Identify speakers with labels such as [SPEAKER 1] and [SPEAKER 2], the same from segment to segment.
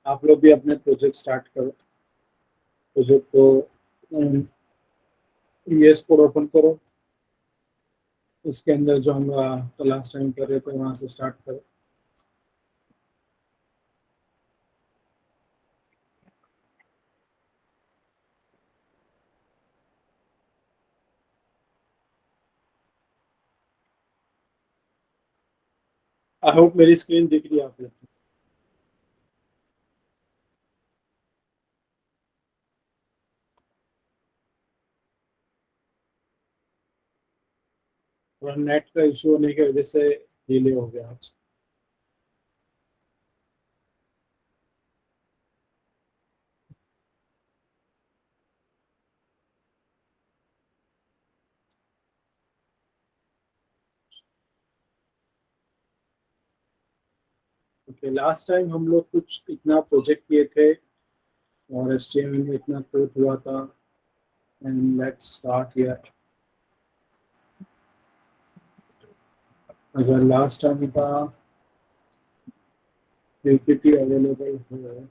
[SPEAKER 1] आप लोग भी अपने प्रोजेक्ट स्टार्ट करो। प्रोजेक्ट को ईएस कोड ओपन करो, उसके अंदर जो हम लास्ट टाइम कर रहे थे वहाँ से स्टार्ट करो। आई होप मेरी स्क्रीन दिख रही है आप लोग को। और नेट का इशू होने की वजह से डिले हो गया आज। ओके, लास्ट टाइम हम लोग कुछ इतना प्रोजेक्ट किए थे और एचटीएमएल में इतना कोड हुआ था। And let's start here. अगर लास्ट टाइम का पीपीटी अवेलेबल है,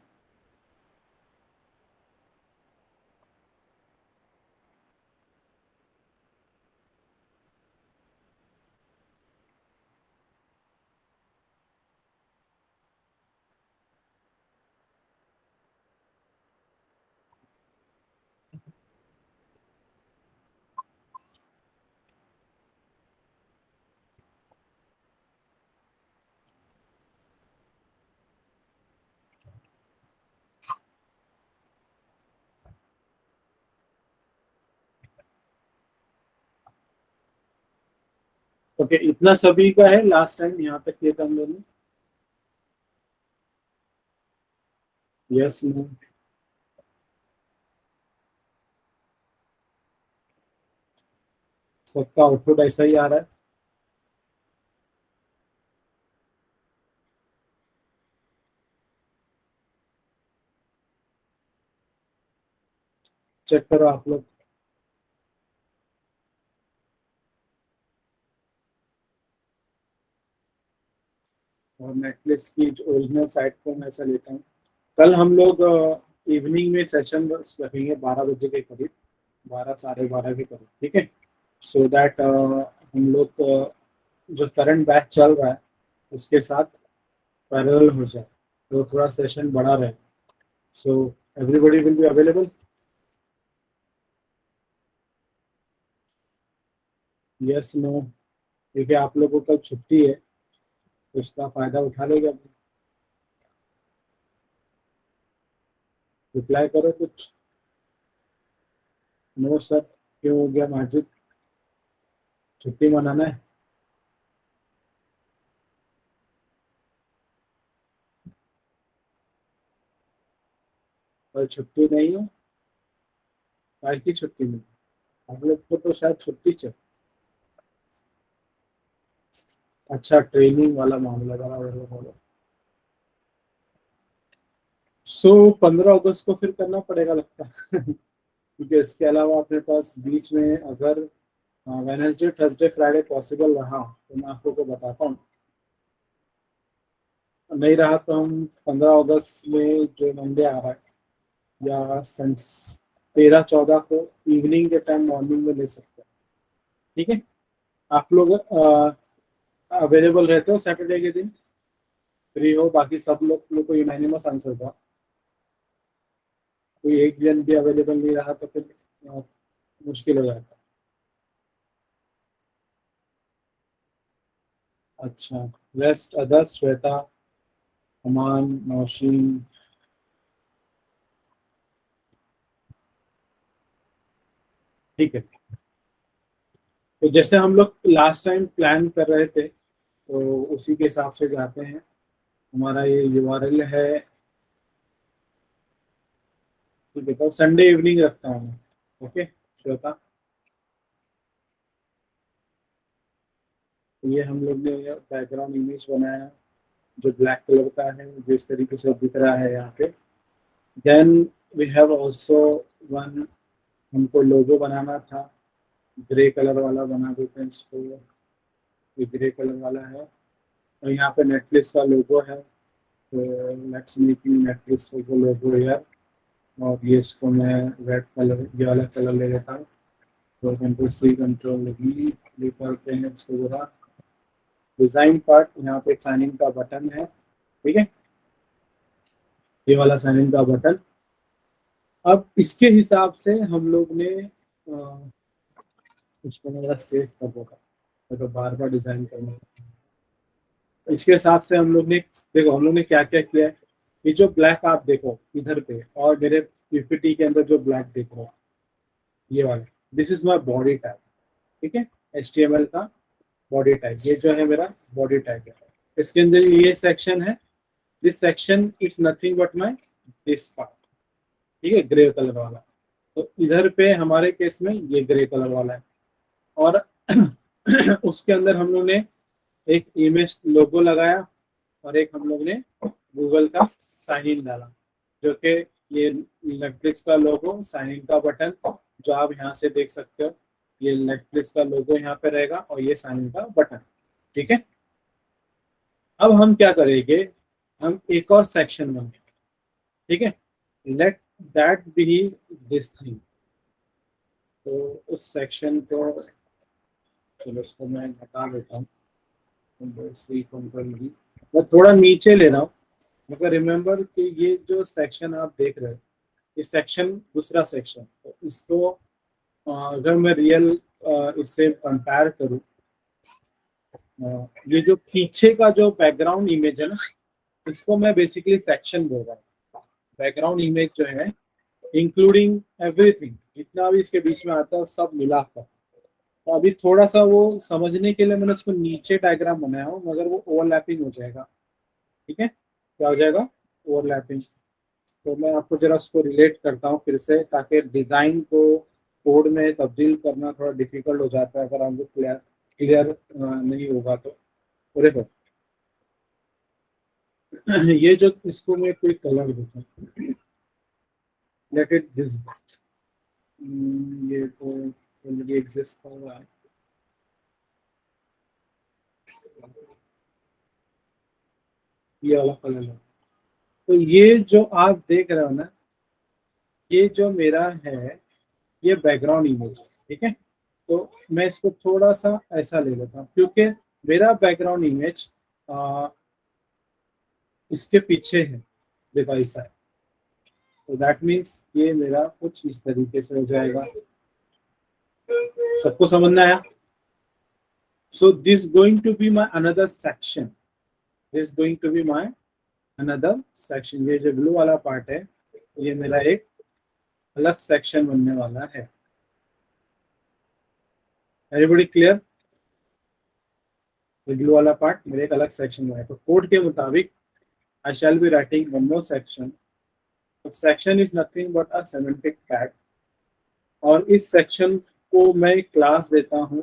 [SPEAKER 1] ओके इतना सभी का है। लास्ट टाइम यहाँ तक किया था हम लोगों ने। Yes no. सबका आउटपुट ऐसा ही आ रहा है। चेक करो आप लोग। और नेटफ्लिक्स की ओरिजिनल साइट को मैं ऐसा लेता हूँ। कल हम लोग इवनिंग में सेशन रखेंगे 12 बजे के करीब, 12 साढ़े 12 के करीब, ठीक है। सो दैट हम लोग जो करंट बैच चल रहा है उसके साथ पैरेलल हो जाए, तो थोड़ा सेशन बड़ा रहे। So everybody will be available. Yes no. क्योंकि आप लोगों को कल छुट्टी है तो उसका फायदा उठा लेगा। रिप्लाई करो कुछ। नो सर, क्यों हो गया माजिद? छुट्टी मनाना है? कल छुट्टी नहीं है? काय की छुट्टी नहीं? आप लोग को तो शायद छुट्टी चल। अच्छा, ट्रेनिंग वाला मामला बराबर बराबर। सो 15 अगस्त को फिर करना पड़ेगा लगता है। क्योंकि इसके अलावा अपने पास बीच में अगर वेनेसडे थर्सडे फ्राइडे पॉसिबल रहा तो मैं आप लोग को बताता हूँ। नहीं रहा तो हम 15 अगस्त में जो मंडे आ रहा है या 13 14 को इवनिंग के टाइम मॉर्निंग में ले सकते हैं, ठीक है। आप लोग अवेलेबल रहते हो सैटरडे के दिन? फ्री हो? बाकी सब लोग को यूनानिमस आंसर था। कोई एक जन भी अवेलेबल नहीं रहा तो फिर अ, मुश्किल हो जाता। अच्छा, रेस्ट अदर्स श्वेता, अमान, नौशीन। ठीक है। तो जैसे हम लोग लास्ट टाइम प्लान कर रहे थे तो उसी के हिसाब से जाते हैं। हमारा ये यूआरएल है। ठीक है, तो संडे इवनिंग रखता हूँ मैं। ओके श्वेता। तो ये हम लोग ने बैकग्राउंड इमेज बनाया जो ब्लैक कलर का है, जिस तरीके से दिख रहा है यहाँ पे। Then we have also one, हमको लोगो बनाना था। ग्रे कलर वाला बना देते हैं इसको। ये ग्रे कलर वाला है और यहाँ पे नेटफ्लिक्स का लोगो है। लेट्स मेकिंग नेटफ्लिक्स को लोगो यार, और ये इसको मैं रेड कलर, ये वाला कलर ले लेता हूँ। तो control C control V click करते हैं इसको पूरा। डिजाइन पार्ट, यहाँ पे साइन इन का बटन है, ठीक है, ये वाला साइन इन का बटन। अब इसके हिसाब से हम लोग ने इसको मेरा सेव कर देगा, तो बार बार डिजाइन करना है। इसके हिसाब से हम लोग ने, देखो हम लोग ने क्या क्या किया है। ये जो ब्लैक आप देखो इधर पे, और मेरे पीपीटी के अंदर जो ब्लैक देख रहे हो, ये वाला, this is my body tag, ठीक है, HTML का बॉडी टैग, ये जो है मेरा बॉडी टैग है। इसके अंदर ये सेक्शन है, this section is nothing but my this part, ठीक है, ग्रे कलर वाला। तो इधर पे हमारे केस में ये ग्रे कलर वाला है, और उसके अंदर हम लोग ने एक इमेज लोगो लगाया, और एक हम लोग ने गूगल का साइन इन डाला, जो कि ये नेटफ्लिक्स का लोगो, साइन इन का बटन, जो आप यहाँ से देख सकते हो, ये नेटफ्लिक्स का लोगो यहाँ पे रहेगा, और ये साइन इन का बटन, ठीक है। अब हम क्या करेंगे, हम एक और सेक्शन बनाएंगे, ठीक है, let that be this thing. तो उस सेक्शन को, चलो इसको मैं हटा देता हूँ, मैं थोड़ा नीचे ले रहा हूँ, मगर रिमेम्बर कि ये जो सेक्शन आप देख रहे हो, ये सेक्शन दूसरा सेक्शन, तो इसको अगर मैं रियल इससे कंपेयर करूँ, ये जो पीछे का जो बैकग्राउंड इमेज है ना, इसको मैं बेसिकली सेक्शन बोल रहा हूँ। बैकग्राउंड इमेज जो है, इंक्लूडिंग एवरीथिंग, जितना भी इसके बीच में आता है सब मिलाकर। तो अभी थोड़ा सा वो समझने के लिए मैंने उसको नीचे डायग्राम बनाया हूँ, मगर वो ओवरलैपिंग हो जाएगा, ठीक है, क्या हो जाएगा, ओवरलैपिंग। तो मैं आपको जरा उसको रिलेट करता हूँ फिर से, ताकि डिजाइन को कोड में तब्दील करना थोड़ा डिफिकल्ट हो जाता है अगर हमको क्लियर नहीं होगा तो। देखो ये जो, इसको मैं कोई कलर देता हूँ, लेट इट दिस, ये तो ऑलरेडी एग्जिस्ट कर रहा है, ये वाला कलर है। तो ये जो आप देख रहे हो ना, ये जो मेरा है, ये बैकग्राउंड इमेज है, ठीक है। तो मैं इसको थोड़ा सा ऐसा ले लेता हूँ, क्योंकि मेरा बैकग्राउंड इमेज इसके पीछे है, देखो ऐसा है। तो दैट मीन्स ये मेरा कुछ इस तरीके से हो जाएगा। सबको समझ में आया? So this going to be my another section, this going to be my another section. ये जो ब्लू वाला पार्ट है, ये मेरा एक अलग सेक्शन बनने वाला है। Everybody clear? ब्लू वाला पार्ट मेरे एक अलग सेक्शन में है। तो कोड के मुताबिक I shall be writing one more section. Section is nothing but a semantic tag, और इस सेक्शन को मैं क्लास देता हूँ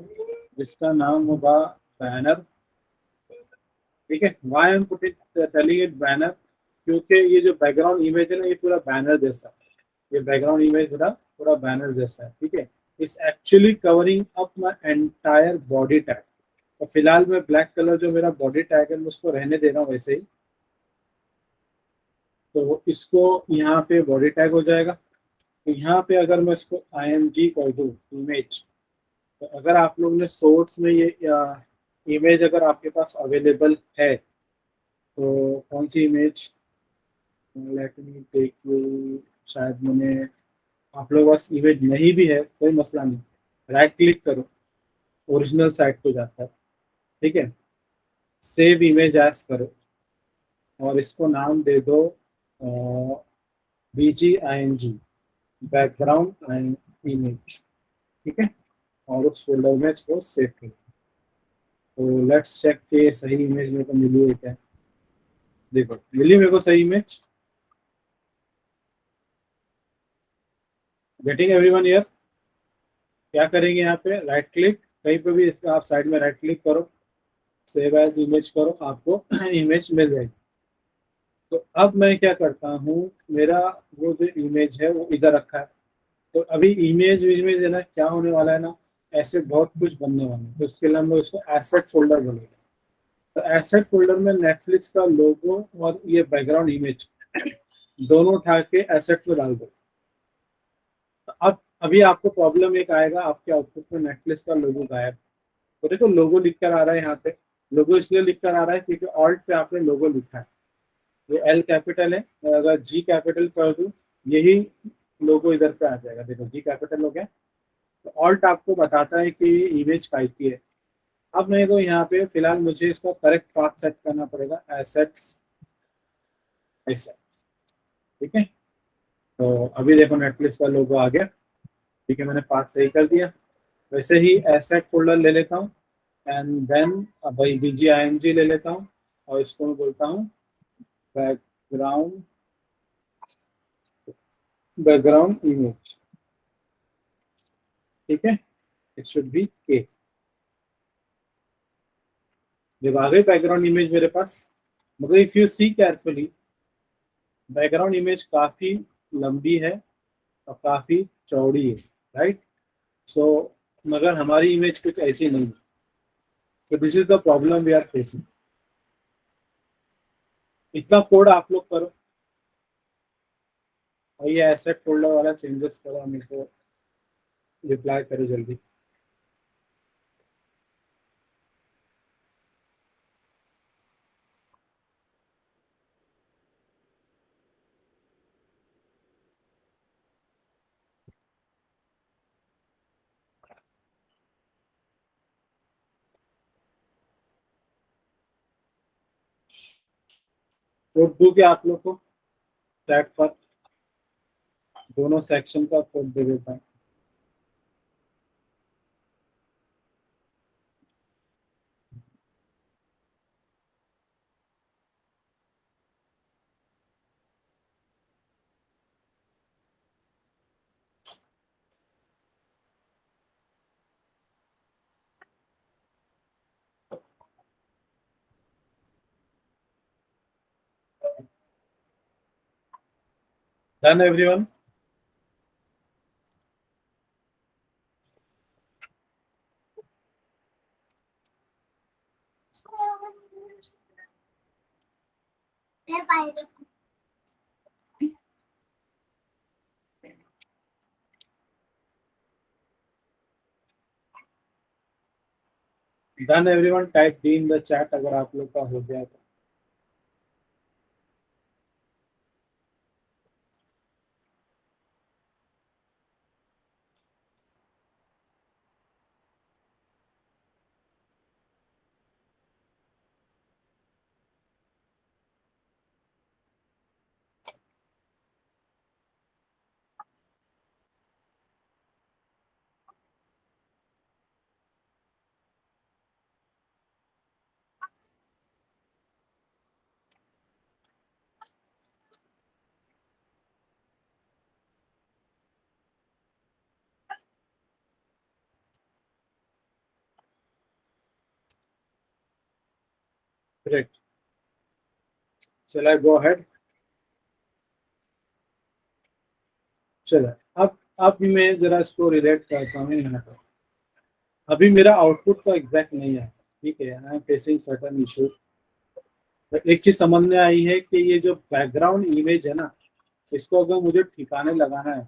[SPEAKER 1] जिसका नाम होगा बैनर, ठीक है। Why am putting telling it banner, क्योंकि ये जो बैकग्राउंड इमेज है ना, ये पूरा बैनर जैसा है। ये बैकग्राउंड इमेज पूरा बैनर जैसा है, ठीक है। It's actually covering up my entire body tag. तो फिलहाल मैं ब्लैक कलर जो मेरा बॉडी टैग है, मैं उसको रहने दे रहा हूँ वैसे ही। तो इसको यहाँ पे बॉडी टैग हो जाएगा। तो यहाँ पे अगर मैं इसको IMG कर दूँ इमेज, तो अगर आप लोग ने सोर्स में ये इमेज अगर आपके पास अवेलेबल है, तो कौन सी image, let me take you, शायद मैंने, आप लोगों के पास इमेज नहीं भी है कोई मसला नहीं, राइट क्लिक करो, ओरिजिनल साइट पे जाता है, ठीक है, सेव इमेज एज करो, और इसको नाम दे दो BGIMG, बैकग्राउंड एंड इमेज, ठीक है, और उस फोल्डर में इसको सेव करो। तो लेट्स चेक के सही इमेज मेरे को मिली है क्या। देखो मिली मेरे को सही इमेज। Getting everyone here? क्या करेंगे यहाँ पे, राइट क्लिक, कहीं पे भी इसका आप साइड में राइट क्लिक करो, सेव एज इमेज करो, आपको इमेज मिल जाएगी। तो अब मैं क्या करता हूँ, मेरा वो जो इमेज है वो इधर रखा है। तो अभी इमेज इमेज है ना, क्या होने वाला है ना, ऐसे बहुत कुछ बनने वाला है। तो उसके लिए हम लोग इसको एसेट फोल्डर बोलेंगे, तो एसेट फोल्डर में नेटफ्लिक्स का लोगो और ये बैकग्राउंड इमेज दोनों उठा के एसेट में डाल दो। तो अब अभी आपको प्रॉब्लम एक आएगा, आपके आउटपुट में नेटफ्लिक्स का लोगो गायब। तो देखो लोगो लिख कर आ रहा है यहाँ पे। लोगो इसलिए लिख कर आ रहा है क्योंकि ऑल्ट पे आपने लोगो लिखा है। ये एल कैपिटल है, और अगर जी कैपिटल कर दूं यही लोगो इधर पे आ जाएगा। देखो जी कैपिटल हो गया। तो ऑल्ट आपको बताता है कि इमेज टाइप की है। अब मेरे को यहाँ पे फिलहाल मुझे इसका करेक्ट पाथ सेट करना पड़ेगा, एसेट्स ऐसा। ठीक है, तो अभी देखो नेटफ्लिक्स का लोगो आ गया। ठीक है, मैंने पाथ सही कर दिया। वैसे ही एसेट फोल्डर ले लेता हूँ एंड देन भाई BGIMG ले लेता हूँ और इसको मैं बोलता हूँ बैकग्राउंड बैकग्राउंड इमेज। ठीक है, इट शुड बी के। जब आ गई बैकग्राउंड इमेज मेरे पास, मगर if you see carefully background image काफी लंबी है और काफी चौड़ी है, राइट। सो मगर हमारी इमेज कुछ ऐसी नहीं है। तो this is the problem we are facing. इतना कोड आप लोग करो और ये एसेट फोल्डर वाला चेंजेस करो और मेरे को रिप्लाई करो जल्दी। कोड दो क्या आप लोग को चैट पर, दोनों सेक्शन का कोड दे देता हूँ। Done everyone. Done everyone, type D in the chat अगर आप लोग का हो गया तो। करेक्ट, चला गो अहेड। चलो अब भी मैं जरा इसको रिलेट करता हूँ यहाँ पर। अभी मेरा आउटपुट तो एग्जैक्ट नहीं है, ठीक है, I am facing certain issue. तो एक चीज समझ में आई है कि ये जो बैकग्राउंड इमेज है ना, इसको अगर मुझे ठिकाने लगाना है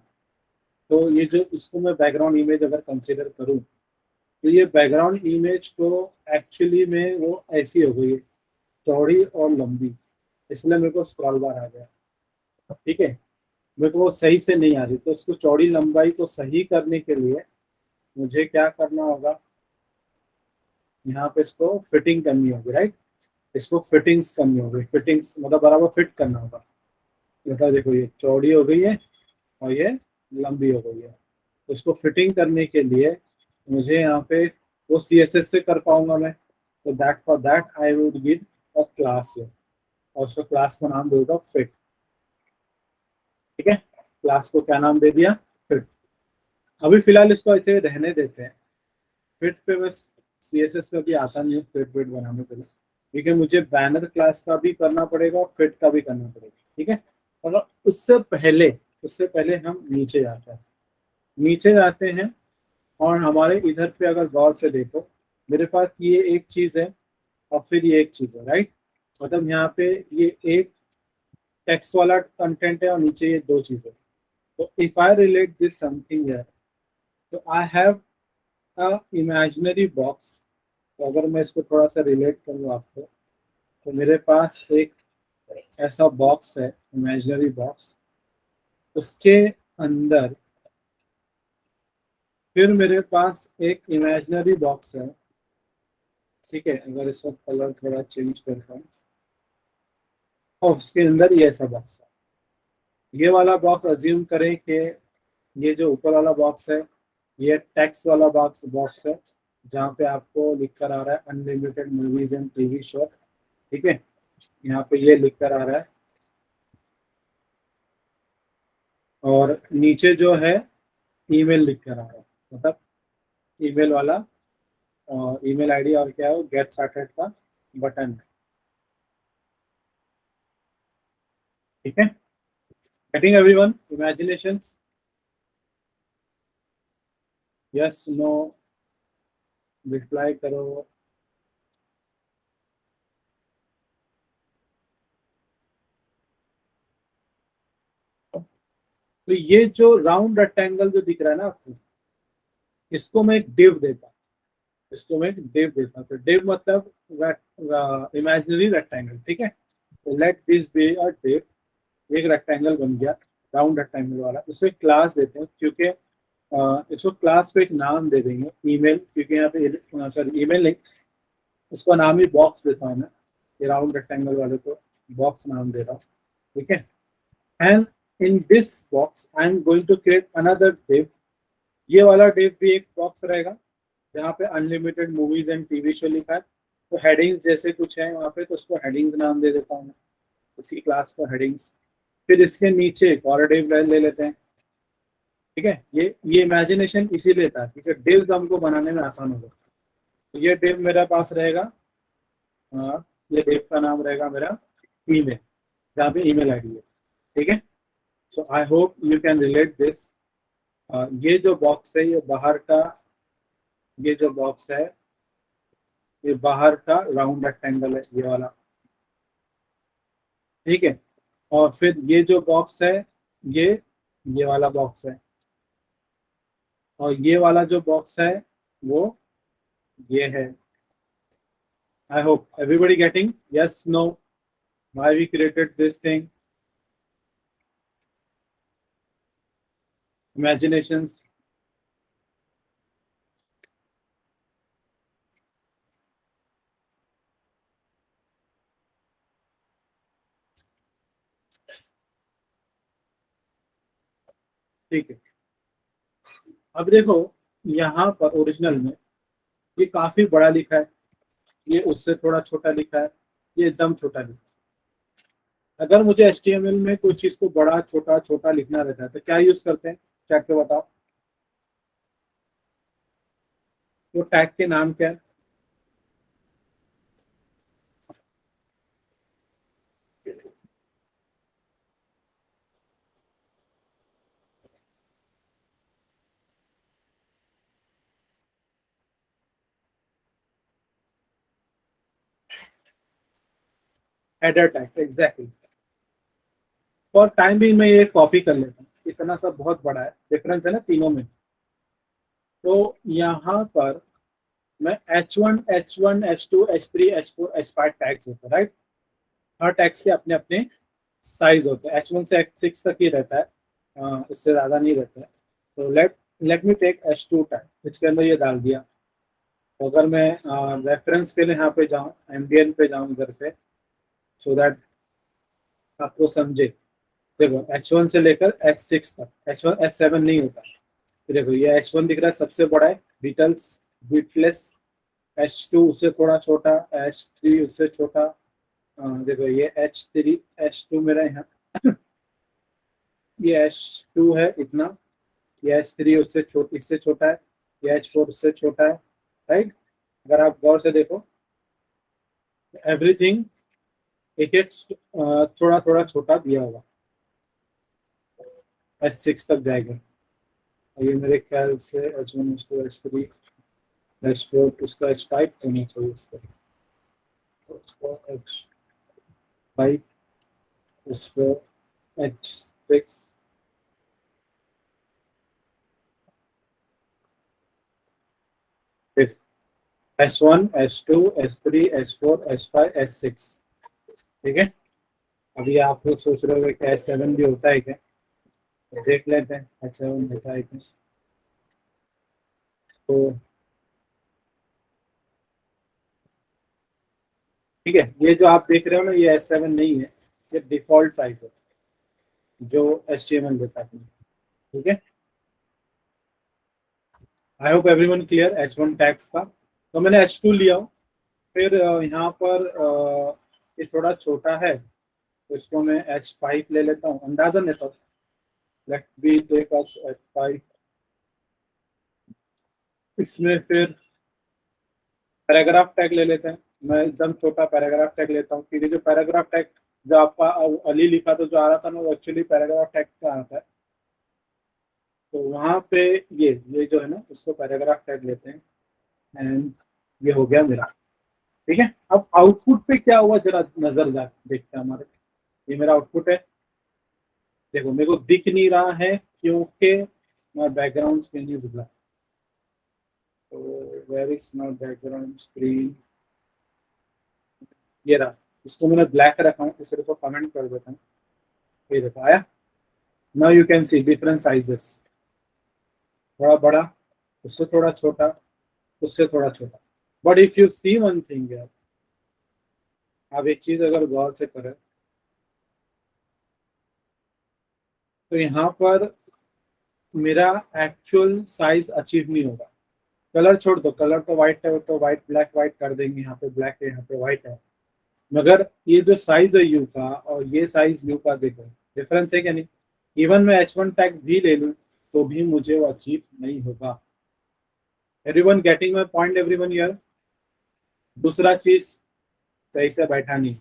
[SPEAKER 1] तो ये जो इसको मैं बैकग्राउंड इमेज अगर कंसिडर करूँ तो ये बैकग्राउंड इमेज को एक्चुअली में वो ऐसी हो गई है, चौड़ी और लंबी। इसलिए मेरे को स्क्रॉल बार आ गया। ठीक है, मेरे को वो सही से नहीं आ रही, तो उसको चौड़ी लंबाई को सही करने के लिए मुझे क्या करना होगा, यहाँ पे इसको फिटिंग करनी होगी, राइट। इसको फिटिंग्स करनी होगी, फिटिंग्स मतलब बराबर फिट करना होगा। मतलब देखो ये चौड़ी हो गई है और ये लंबी हो गई है। तो इसको फिटिंग करने के लिए मुझे यहाँ पे वो CSS से कर पाऊंगा मैं। तो that for that I would give a class है और उसको क्लास को नाम दूंगा फिट। ठीक है, क्लास को क्या नाम दे दिया, फिट। अभी फिलहाल इसको ऐसे रहने देते हैं। फिट पे बस CSS पे भी आता नहीं है फिट वेट बनाने के लिए, क्योंकि मुझे बैनर क्लास का भी करना पड़ेगा और फिट का भी करना पड़ेगा। ठीक है, और उससे पहले हम नीचे जाते हैं। नीचे जाते हैं और हमारे इधर पे अगर गौर से देखो, मेरे पास ये एक चीज है और फिर ये एक चीज है, राइट। मतलब यहाँ पे ये एक टेक्स्ट वाला कंटेंट है और नीचे ये दो चीजें। तो if I relate this something है, तो I have a imaginary box. तो अगर मैं इसको थोड़ा सा रिलेट करूँ आपको, तो मेरे पास एक ऐसा बॉक्स है, इमेजिनरी बॉक्स। उसके अंदर फिर मेरे पास एक इमेजिनरी बॉक्स है, ठीक है। अगर इसका कलर थोड़ा चेंज करता हूँ, और उसके अंदर ये ऐसा बॉक्स है। ये वाला बॉक्स अज्यूम करें कि ये जो ऊपर वाला बॉक्स है, ये टेक्स्ट वाला बॉक्स बॉक्स है, जहाँ पे आपको लिख कर आ रहा है unlimited movies and TV show, ठीक है। यहाँ पे ये लिख कर आ रहा है, और नीचे जो है ईमेल लिख कर आ रहा है, मतलब ईमेल वाला, और ईमेल आईडी और क्या है, गेट स्टार्टेड का बटन है, ठीक है। Getting everyone imaginations? Yes, no, reply करो। तो ये जो राउंड रेक्टेंगल जो दिख रहा है ना आपको, इसको मैं एक डिव देता हूँ। इसको मैं एक डिव देता हूँ। तो डिव मतलब इमेजिनरी रेक्टेंगल, ठीक है। तो late this be a div. एक रेक्टेंगल बन गया, राउंड रेक्टेंगल वाला। इसे क्लास देते हैं, क्योंकि इसको क्लास को एक नाम दे देंगे, ईमेल, क्योंकि यहाँ पे सॉरी ईमेल नहीं, उसका नाम ही बॉक्स देता हूँ मैं। ये राउंड रेक्टेंगल वाले को बॉक्स नाम दे रहा हूँ, ठीक है। And in this box I am going to create another div. ये वाला डिव भी एक बॉक्स रहेगा, जहाँ पे unlimited movies and TV show लिखा है। तो हेडिंग्स जैसे कुछ है वहाँ पे, तो उसको हेडिंग्स नाम दे देता हूँ मैं, उसी क्लास को हेडिंग्स। फिर इसके नीचे एक और डिव ले लेते हैं, ठीक है। ये इमेजिनेशन इसीलिए था, क्योंकि डिव्स हमको बनाने में आसान होगा। तो ये डिव मेरे पास रहेगा, ये डिव का नाम रहेगा मेरा ईमेल, जहाँ पे ईमेल आईडी है, ठीक है। So I hope you can relate this. ये जो बॉक्स है, ये बाहर का, ये जो बॉक्स है, ये बाहर का राउंड रेक्टेंगल है, ये वाला, ठीक है। और फिर ये जो बॉक्स है, ये ये वाला बॉक्स है, और ये वाला जो बॉक्स है वो ये है। आई होप एवरीबody getting, yes, no, why we created this thing, imaginations? ठीक है। अब देखो, यहाँ पर ओरिजिनल में ये काफी बड़ा लिखा है, ये उससे थोड़ा छोटा लिखा है, ये एकदम छोटा लिखा है। अगर मुझे HTML में कोई चीज को बड़ा छोटा छोटा लिखना रहता है, तो क्या यूज करते हैं, चैट पे बताओ। तो टैग के नाम क्या है? Header tag, exactly. और टाइम भी मैं ये कॉपी कर लेता हूँ, इतना सब बहुत बड़ा है, डिफरेंस है ना तीनों में। तो यहाँ पर मैं H1, H2, H3, H4, H5 tags होते हैं, राइट। हर टैग्स के अपने अपने साइज होते हैं। H1 से H6 तक ही रहता है, इससे ज़्यादा नहीं रहता है। तो let let me take H2 tag, इसके अंदर ये डाल दिया। तो अगर मैं रेफरेंस के लिए यहाँ पे जाऊँ, MDN पे जाऊँ इधर पे, सो दैट आपको समझे। देखो H1 से लेकर H6 तक, H1 H7 नहीं होता। तो देखो ये H1 दिख रहा है, सबसे बड़ा है, डिटेल्स, बिटलेस। H2 उससे थोड़ा छोटा, H3 उससे छोटा। देखो ये H2 मेरा यहाँ, ये H2 है इतना, ये H3 उससे इससे छोटा है, ये H4 उससे छोटा है, राइट। अगर आप गौर से देखो, एवरीथिंग एक एक थोड़ा थोड़ा छोटा दिया होगा, H6 तक जाएगा। और ये मेरे ख्याल से H1, H2, H3, H4, उसका H5 होना चाहिए उसका। उसको H5, उसको H6, फिर H1, H2, H3, H4, H5, H6। ठीक है। अभी आप लोग सोच रहे हो कि H7 भी होता है क्या, तो देख लेते हैं H7 होता है क्या। तो ठीक है, ये जो आप देख रहे हो ना, ये H7 नहीं है, ये डिफॉल्ट साइज है जो HTML देता है। ठीक है। I hope everyone clear H1 tags का। तो मैंने H2 लिया हूँ। फिर यहाँ पर ये थोड़ा छोटा है, तो इसको मैं H5 ले लेता हूँ, अंदाजन है सब। Let be take us H5। इसमें फिर पैराग्राफ टैग ले लेते हैं। मैं एकदम छोटा पैराग्राफ टैग लेता हूँ, क्योंकि जो पैराग्राफ टैग जो आपका अली लिखा तो जो आ रहा था ना, वो एक्चुअली पैराग्राफ टैग का आता है। तो वहाँ पे ये जो है ना, उसको पैराग्राफ टैग लेते हैं। एंड ये हो गया मेरा। ठीक है। अब आउटपुट पे क्या हुआ जरा नजर जा देखते हैं हमारे। ये मेरा आउटपुट है। देखो मेरे को दिख नहीं रहा है क्योंकि my background screen is black. तो where is my background screen, ये रहा। इसको मैंने ब्लैक रखा हूँ, इसे को कमेंट कर देता हूँ। ये देखो आया। Now you can see different sizes, थोड़ा बड़ा, उससे थोड़ा छोटा, उससे थोड़ा छोटा। But if you see one thing यार, आप एक चीज अगर गौर से करें, तो यहाँ पर मेरा एक्चुअल साइज अचीव नहीं होगा। कलर छोड़ दो, कलर तो व्हाइट है, तो व्हाइट ब्लैक व्हाइट कर देंगे। यहाँ पे ब्लैक है, यहाँ पे व्हाइट है। मगर ये जो साइज है यू का और ये साइज यू का, देखो डिफरेंस है क्या नहीं। इवन मैं H1 टैग भी ले लूँ तो भी मुझे वो अचीव नहीं होगा। Everyone getting my point everyone यार। दूसरा चीज, सही से बैठा नहीं,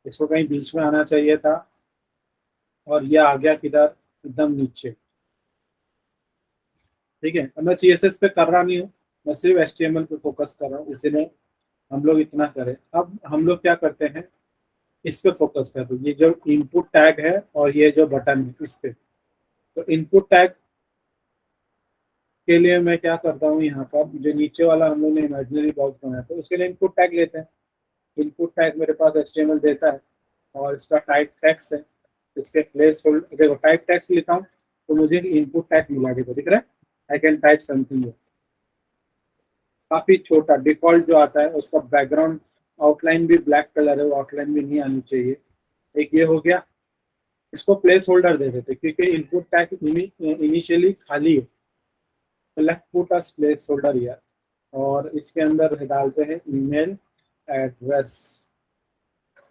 [SPEAKER 1] इसको कहीं बीच में आना चाहिए था, और ये आ गया किधर, एकदम नीचे। ठीक है। अब मैं CSS पे कर रहा नहीं हूँ, मैं सिर्फ HTML पे फोकस कर रहा हूँ, इसलिए हम लोग इतना करें। अब हम लोग क्या करते हैं, इस पे फोकस करते हैं। ये जो इनपुट टैग है और ये जो बटन है, इस पे। तो इनपुट टैग के लिए मैं क्या करता हूँ, यहाँ पर जो नीचे वाला हम लोग ने इमेजिनरी बॉक्स बनाया था, उसके लिए इनपुट टैग लेते हैं। इनपुट टैग मेरे पास HTML देता है, और इसका टाइप टेक्स्ट है। इसके प्लेस होल्डर देखो, टाइप टेक्स्ट लिखा हूँ तो मुझे इनपुट टैग मिला, देखो दिख रहा है। I can type something. काफी छोटा डिफॉल्ट जो आता है, उसका बैकग्राउंड आउटलाइन भी ब्लैक कलर है, वो आउटलाइन भी नहीं आनी चाहिए। एक ये हो गया। इसको प्लेस होल्डर दे देते, क्योंकि इनपुट टैग इनिशियली खाली है। तो लेफ्ट पुट अस प्लेस होल्डर यार, और इसके अंदर डालते हैं ईमेल एड्रेस।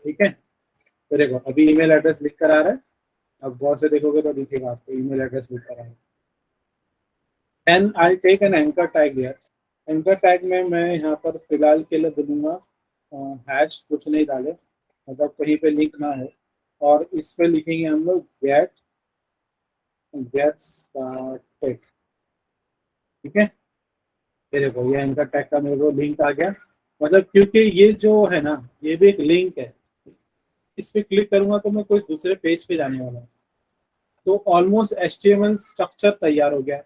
[SPEAKER 1] ठीक है। तो देखो अभी ईमेल एड्रेस लिख कर आ रहा है। अब गौर से देखोगे तो दिखेगा आपको ईमेल एड्रेस लिख कर आ रहा है। And I take an anchor tag यार। एंकर टैग में मैं यहाँ पर फिलहाल के लिए दूंगा हैश, कुछ नहीं डाले, मतलब कहीं पे लिंक ना हो। और इस पे लिखेंगे हम लोग गेट गेट स्टार्टेड। ठीक है। ये देखो ये एंकर टैग का मेरे को लिंक आ गया। मतलब क्योंकि ये जो है ना, ये भी एक लिंक है। इस पे क्लिक करूंगा तो मैं कुछ दूसरे पेज पे जाने वाला हूँ। तो ऑलमोस्ट HTML स्ट्रक्चर तैयार हो गया।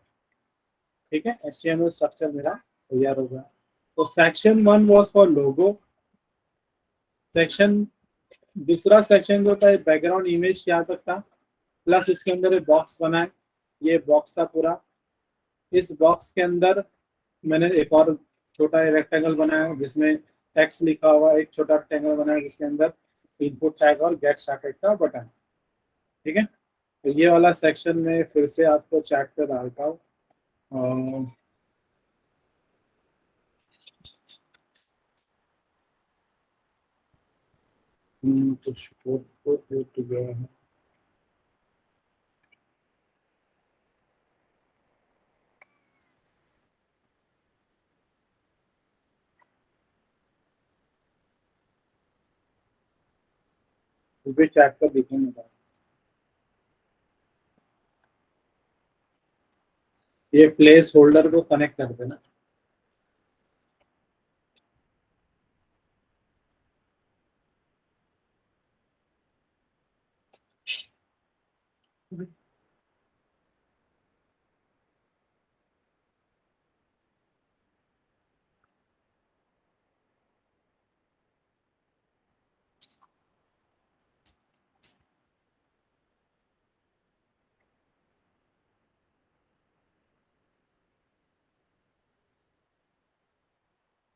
[SPEAKER 1] ठीक है। HTML स्ट्रक्चर मेरा तैयार हो गया। तो section 1 was for logo. Section दूसरा सेक्शन जो था बैकग्राउंड इमेज यहाँ तक था, प्लस इसके अंदर एक बॉक्स बना है। ये बॉक्स था पूरा। इस बॉक्स के अंदर मैंने एक और छोटा रेक्टेंगल बनाया जिसमें टेक्स्ट लिखा हुआ, एक छोटा रेक्टेंगल बनाया जिसके अंदर इनपुट टैग और गेट स्टार्टेड का बटन। ठीक है। तो ये वाला सेक्शन में फिर से आपको चैट पे डालता हूँ। कुछ कोड टूट गया है। फिर भी चैट पर दिखेंगे। ये प्लेस होल्डर को कनेक्ट कर देना।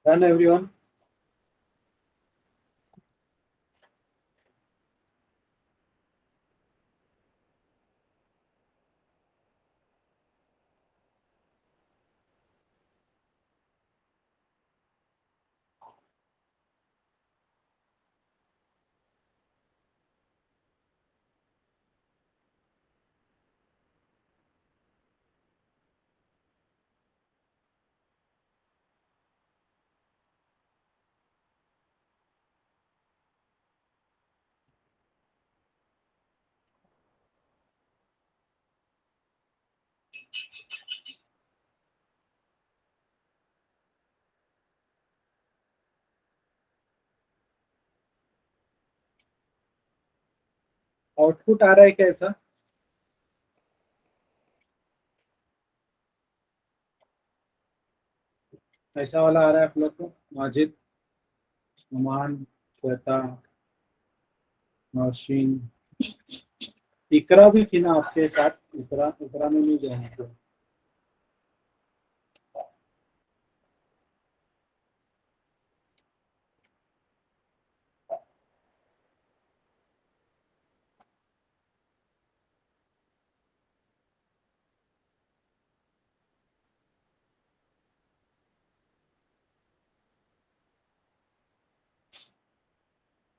[SPEAKER 1] Done everyone. आउटपुट आ रहा है कैसा? ऐसा वाला आ रहा है आप लोग को? माजिद, नुमान, श्वेता, नौशीन, इकरा भी थी ना आपके साथ? इकरा, इकरा में नहीं गया है तो।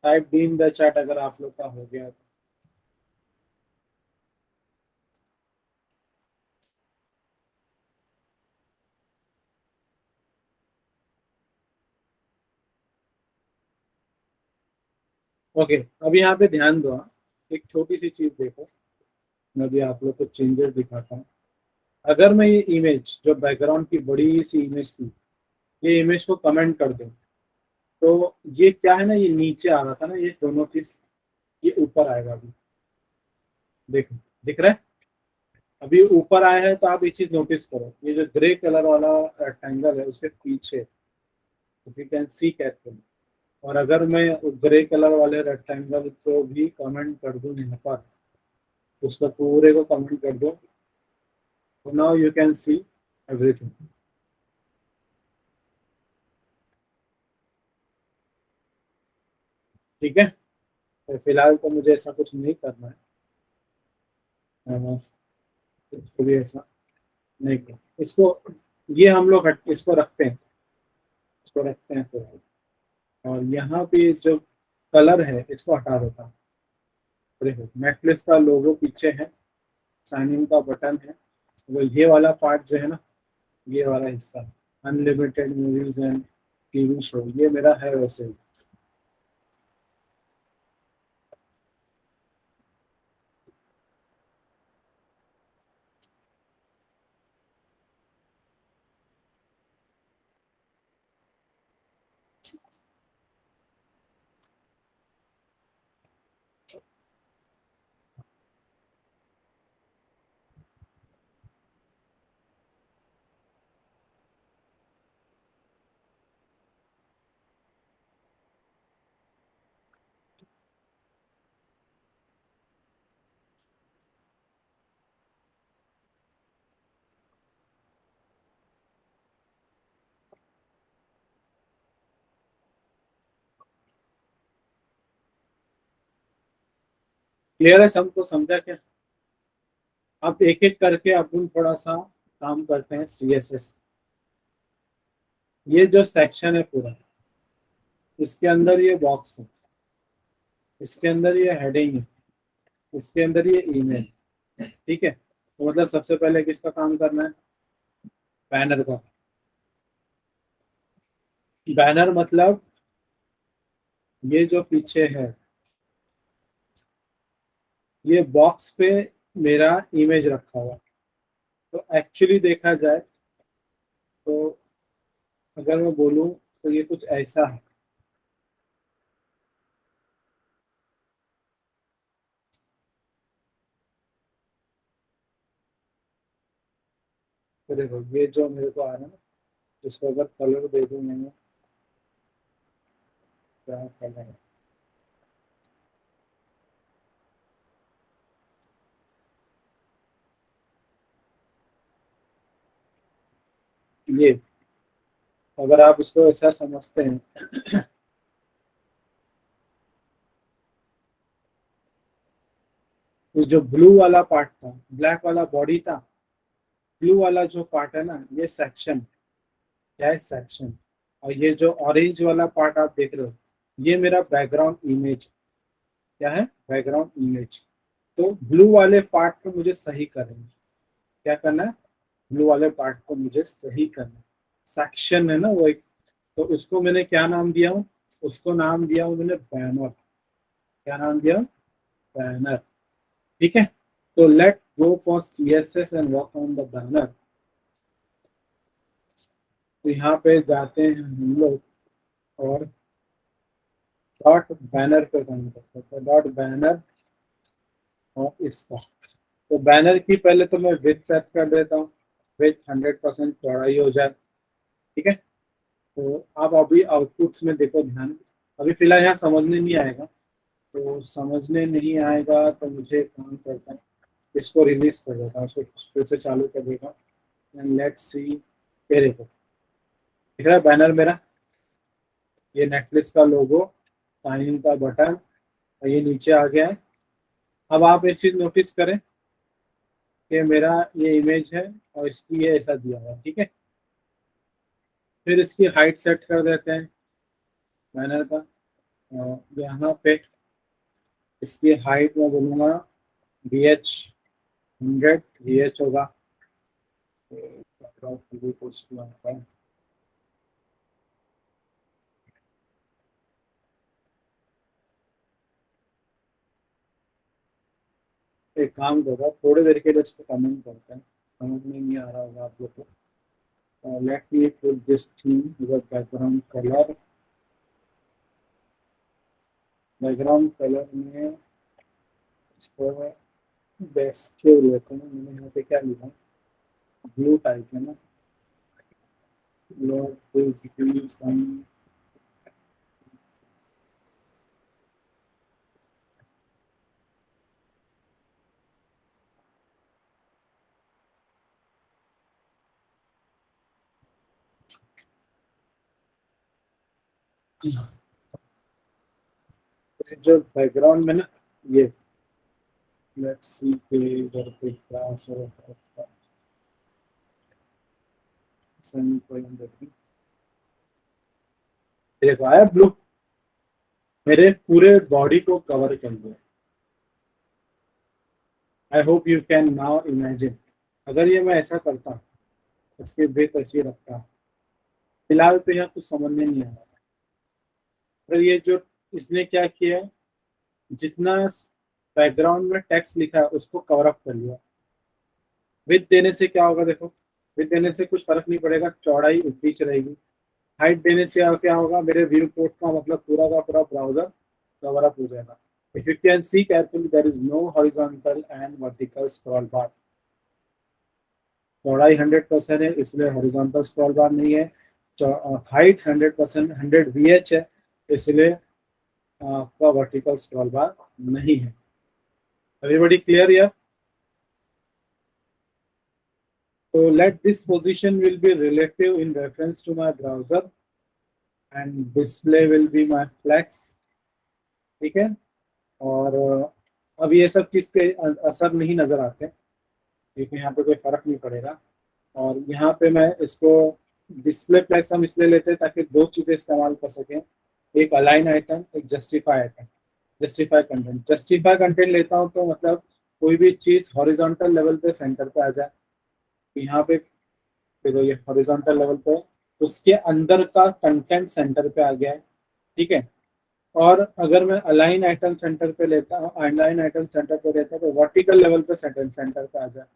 [SPEAKER 1] Type D in the chat अगर आप लोग का हो गया तो। ओके, अब यहाँ पे ध्यान दो। हाँ, एक छोटी सी चीज देखो, मैं भी आप लोग को चेंजेस दिखाता हूँ। अगर मैं ये इमेज, जो बैकग्राउंड की बड़ी सी इमेज थी, ये इमेज को कमेंट कर दूं, तो ये क्या है ना, ये नीचे आ रहा था ना, ये दोनों चीज ये ऊपर आएगा अभी। देखो, दिख रहा है? अभी ऊपर आया है, तो आप ये चीज नोटिस करो, ये जो ग्रे कलर वाला रेक्टेंगल है उसके पीछे, यू कैन सी कैट। और अगर मैं ग्रे कलर वाले रेक्टेंगल को भी कमेंट कर दूं यहाँ पर, उसका पूरे को कमेंट कर दो, तो now you can see everything. ठीक है, तो फिलहाल तो मुझे ऐसा कुछ नहीं करना है। इसको भी ऐसा नहीं करना इसको। ये हम लोग इसको रखते हैं, इसको रखते हैं फिलहाल। और यहाँ पे जो कलर है इसको हटा देता हूँ। देखो, नेटफ्लिक्स का लोगो पीछे है, साइन इन का बटन है, वो ये वाला पार्ट जो है ना, ये वाला हिस्सा, unlimited movies and TV show, ये मेरा है वैसे ही। क्लियर है सबको? समझा क्या? अब एक एक करके अपन थोड़ा सा काम करते हैं। CSS, ये जो सेक्शन है पूरा, इसके अंदर ये बॉक्स है, इसके अंदर ये हेडिंग है, इसके अंदर ये ईमेल। ठीक है, तो मतलब सबसे पहले किसका काम करना है? बैनर का। बैनर मतलब ये जो पीछे है, ये बॉक्स पे मेरा इमेज रखा हुआ। तो एक्चुअली देखा जाए तो, अगर मैं बोलूँ तो ये कुछ ऐसा है। तो देखो ये जो मेरे को आ रहा है ना, इसको अगर कलर दे दूँ मैंने, क्या कलर है ये, अगर आप इसको ऐसा समझते हैं, तो जो ब्लू वाला पार्ट था, ब्लैक वाला बॉडी था, ब्लू वाला जो पार्ट है ना, ये सेक्शन, क्या है सेक्शन, और ये जो ऑरेंज वाला पार्ट आप देख रहे हो, ये मेरा बैकग्राउंड इमेज, क्या है बैकग्राउंड इमेज। तो ब्लू वाले पार्ट को मुझे सही करना है, क्या करना है, ब्लू वाले पार्ट को मुझे सही करना है, सेक्शन है ना वो एक, तो उसको मैंने क्या नाम दिया हूँ, उसको नाम दिया हूँ मैंने बैनर, क्या नाम दिया, बैनर, ठीक है। तो let go for CSS and work on the banner. तो यहाँ पे जाते हैं हम लोग और डॉट बैनर पे काम करते हैं, तो डॉट बैनर और इसका, तो बैनर की पहले तो मैं विड्थ सेट कर देता हूँ, विड्थ 100% चौड़ाई हो जाए, ठीक है। तो आप अभी आउटपुट्स में देखो ध्यान, अभी फिलहाल यहाँ समझने नहीं आएगा, तो समझने नहीं आएगा तो मुझे काम करता है, इसको रिलीज कर देता हूँ, इसको फिर से चालू कर देगा एंड लेट्स सी, ये देखो दिख रहा है बैनर मेरा, ये नेटफ्लिक्स का लोगो, साइन इन का बटन, और ये नीचे आ गया है। अब आप एक चीज नोटिस करें कि मेरा ये इमेज है और इसकी ये ऐसा दिया हुआ है, ठीक है। फिर इसकी हाइट सेट कर देते हैं बैनर का, और यहाँ पे इसकी हाइट मैं बोलूँगा BH 100, BH होगा, एक काम करो थोड़ी देर के लिए इसको कमेंट करते हैं, समझ में नहीं आ रहा होगा आप लोग को। Let me put this theme with background colour, background colour में इसको बेस क्यों लेते हैं, मैंने यहाँ पे क्या लिखा, ब्लू टाइप है ना, जो बैकग्राउंड में ना, ये लेट्स सी के इधर पे क्लास और देखो आया ब्लू, मेरे पूरे बॉडी को कवर कर दिया। आई hope you can now imagine, अगर ये मैं ऐसा करता, इसके ब्रेक ऐसी रखता, फिलहाल तो यहाँ कुछ समझ में नहीं आ रहा, पर ये जो इसने क्या किया है, जितना बैकग्राउंड में टेक्स्ट लिखा है उसको कवर अप कर लिया। विद देने से क्या होगा देखो, विद देने से कुछ फर्क नहीं पड़ेगा, चौड़ाई उतनी ही रहेगी। हाइट देने से क्या होगा, मेरे व्यू पोर्ट का मतलब पूरा का पूरा ब्राउजर कवर अप हो जाएगा। If you can see carefully there is no horizontal and vertical scroll bar, चौड़ाई 100% है इसलिए हॉरिजॉन्टल स्क्रॉल बार नहीं है, हाइट 100% 100 VH है इसलिए आपका वर्टिकल स्क्रॉल बार नहीं है। एवरीबॉडी क्लियर यार? So let this position will be relative in reference to my browser and display will be my flex, ठीक है। और अब ये सब चीज़ पे असर नहीं नज़र आते, क्योंकि यहाँ पे कोई फर्क नहीं पड़ेगा। और यहाँ पे मैं इसको डिस्प्ले फ्लैक्स हम इसलिए लेते हैं ताकि दो चीज़ें इस्तेमाल कर सकें, एक अलाइन आइटम, एक justify item, justify content. Justify content लेता हूँ तो मतलब कोई भी चीज़ हॉरिजॉन्टल लेवल पे सेंटर पे आ जाए, तो यहाँ पे देखो ये हॉरिजॉन्टल लेवल पे उसके अंदर का कंटेंट सेंटर पे आ गया है, ठीक है। और अगर मैं अलाइन आइटम सेंटर पे लेता हूँ, अलाइन आइटम सेंटर पे लेता हूँ तो वर्टिकल लेवल पे सेंटर सेंटर पे आ जाए,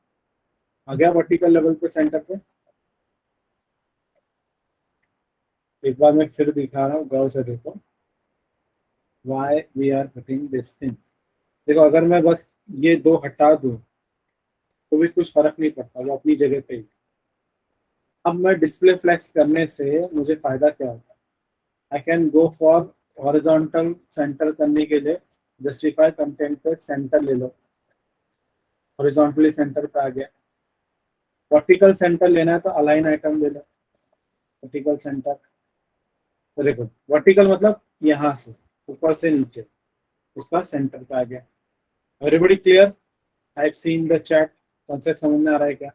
[SPEAKER 1] आ गया वर्टिकल लेवल पे सेंटर पे। एक बार मैं फिर दिखा रहा हूँ, गौर से देखो, why we are cutting this thing. देखो अगर मैं बस ये दो हटा दूँ तो भी कुछ फर्क नहीं पड़ता, वो अपनी जगह पे ही। अब मैं डिस्प्ले फ्लेक्स करने से मुझे फायदा क्या होता है? I can go for horizontal centre करने के लिए जस्टिफाई कंटेंट पे सेंटर ले लो, हॉरिजॉन्टली सेंटर पे आ गया। वर्टिकल सेंटर लेना है तो अलाइन आइटम ले लो, वर्टिकल सेंटर। तो देखो वर्टिकल मतलब यहाँ से ऊपर से नीचे, उसका सेंटर पे आ गया। Everybody clear? I have seen the chat. Concept समझ में आ रहा है क्या?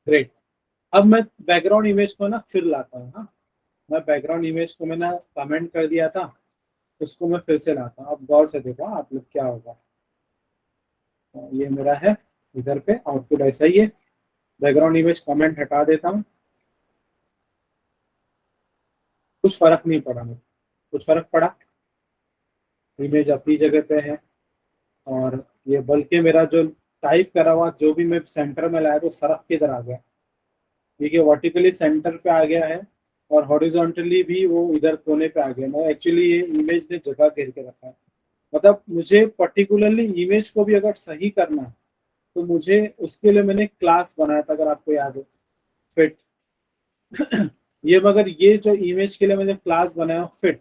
[SPEAKER 1] ग्रेट। अब मैं बैकग्राउंड इमेज को ना फिर लाता हूँ। हाँ, मैं बैकग्राउंड इमेज को मैंने कमेंट कर दिया था, उसको मैं फिर से लाता हूँ। अब गौर से देखो आप लोग क्या होगा। तो ये मेरा है, इधर पे आउटपुट ऐसा ही है। बैकग्राउंड इमेज कमेंट हटा देता हूँ, कुछ फर्क नहीं पड़ा मुझे। कुछ फर्क पड़ा? इमेज अपनी जगह पे है। और ये बल्कि मेरा जो टाइप करा हुआ जो भी मैं सेंटर में लाया तो सरक के इधर आ गया। देखिए वर्टिकली सेंटर पे आ गया है और हॉरिजॉन्टली भी वो इधर कोने पे आ गया। मैं एक्चुअली ये इमेज ने जगह घेर के रखा है। मतलब मुझे पर्टिकुलरली इमेज को भी अगर सही करना है तो मुझे उसके लिए मैंने क्लास बनाया था, अगर आपको याद हो, फिट। ये मगर ये जो इमेज के लिए मैंने क्लास बनाया फिट,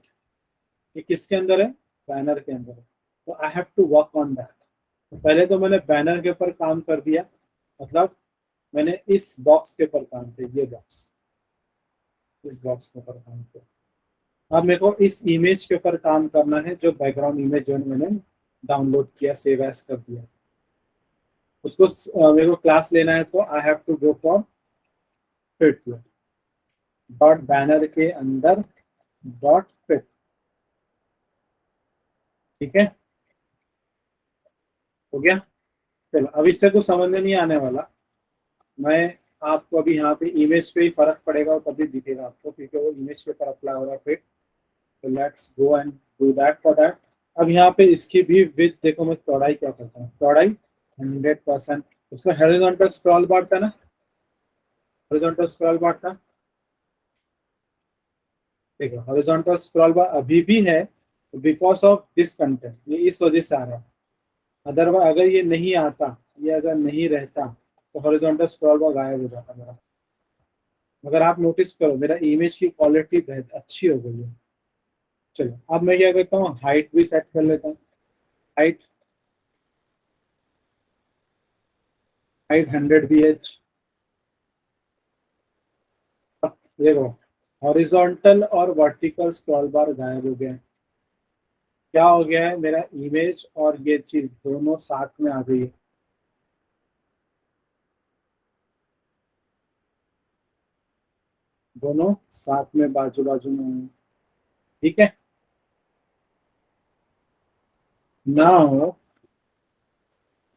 [SPEAKER 1] ये किसके अंदर है? बैनर के अंदर है। तो I have to work on that. पहले तो मैंने बैनर के ऊपर काम कर दिया, मतलब मैंने इस बॉक्स के ऊपर काम किया, ये बॉक्स, इस बॉक्स के ऊपर काम किया। अब मेरे को इस इमेज के ऊपर काम करना है, जो बैकग्राउंड इमेज जो मैंने डाउनलोड किया, सेव एज कर दिया, उसको मेरे को क्लास लेना है। तो I have to go for fit dot banner के अंदर डॉट फिट। ठीक है, हो गया। चलो अब इससे तो समझ में नहीं आने वाला। मैं आपको अभी यहाँ पे इमेज पे ही फर्क पड़ेगा और तभी दिखेगा आपको, क्योंकि वो इमेज के ऊपर अप्लाई हो रहा है फिट। तो let's go and do that for that. अब यहाँ पे इसकी भी विड्थ देखो, मैं चौड़ाई क्या करता हूँ, चौड़ाई 100%। उसका हॉरिजॉन्टल स्क्रॉल बार था ना, हॉरिजॉन्टल स्क्रॉल बार था। देखो हॉरिजॉन्टल स्क्रॉल बार अभी भी है, बिकॉज ऑफ दिस कंटेंट, ये इस वजह से आ रहा है। अदरवाइज अगर ये नहीं आता, ये अगर नहीं रहता तो हॉरिजॉन्टल स्क्रॉल बार गायब हो जाता मेरा। मगर आप नोटिस करो मेरा इमेज की क्वालिटी बहुत अच्छी हो गई है। चलो अब मैं क्या करता हूँ, हाइट भी सेट कर लेता हूँ। Height, height 100 ph। देखो हॉरिजॉन्टल और वर्टिकल स्क्रॉल बार गायब हो गए। क्या हो गया है, मेरा इमेज और ये चीज दोनों साथ में आ गई है। दोनों साथ में बाजू बाजू में हैं। ठीक है ना हो,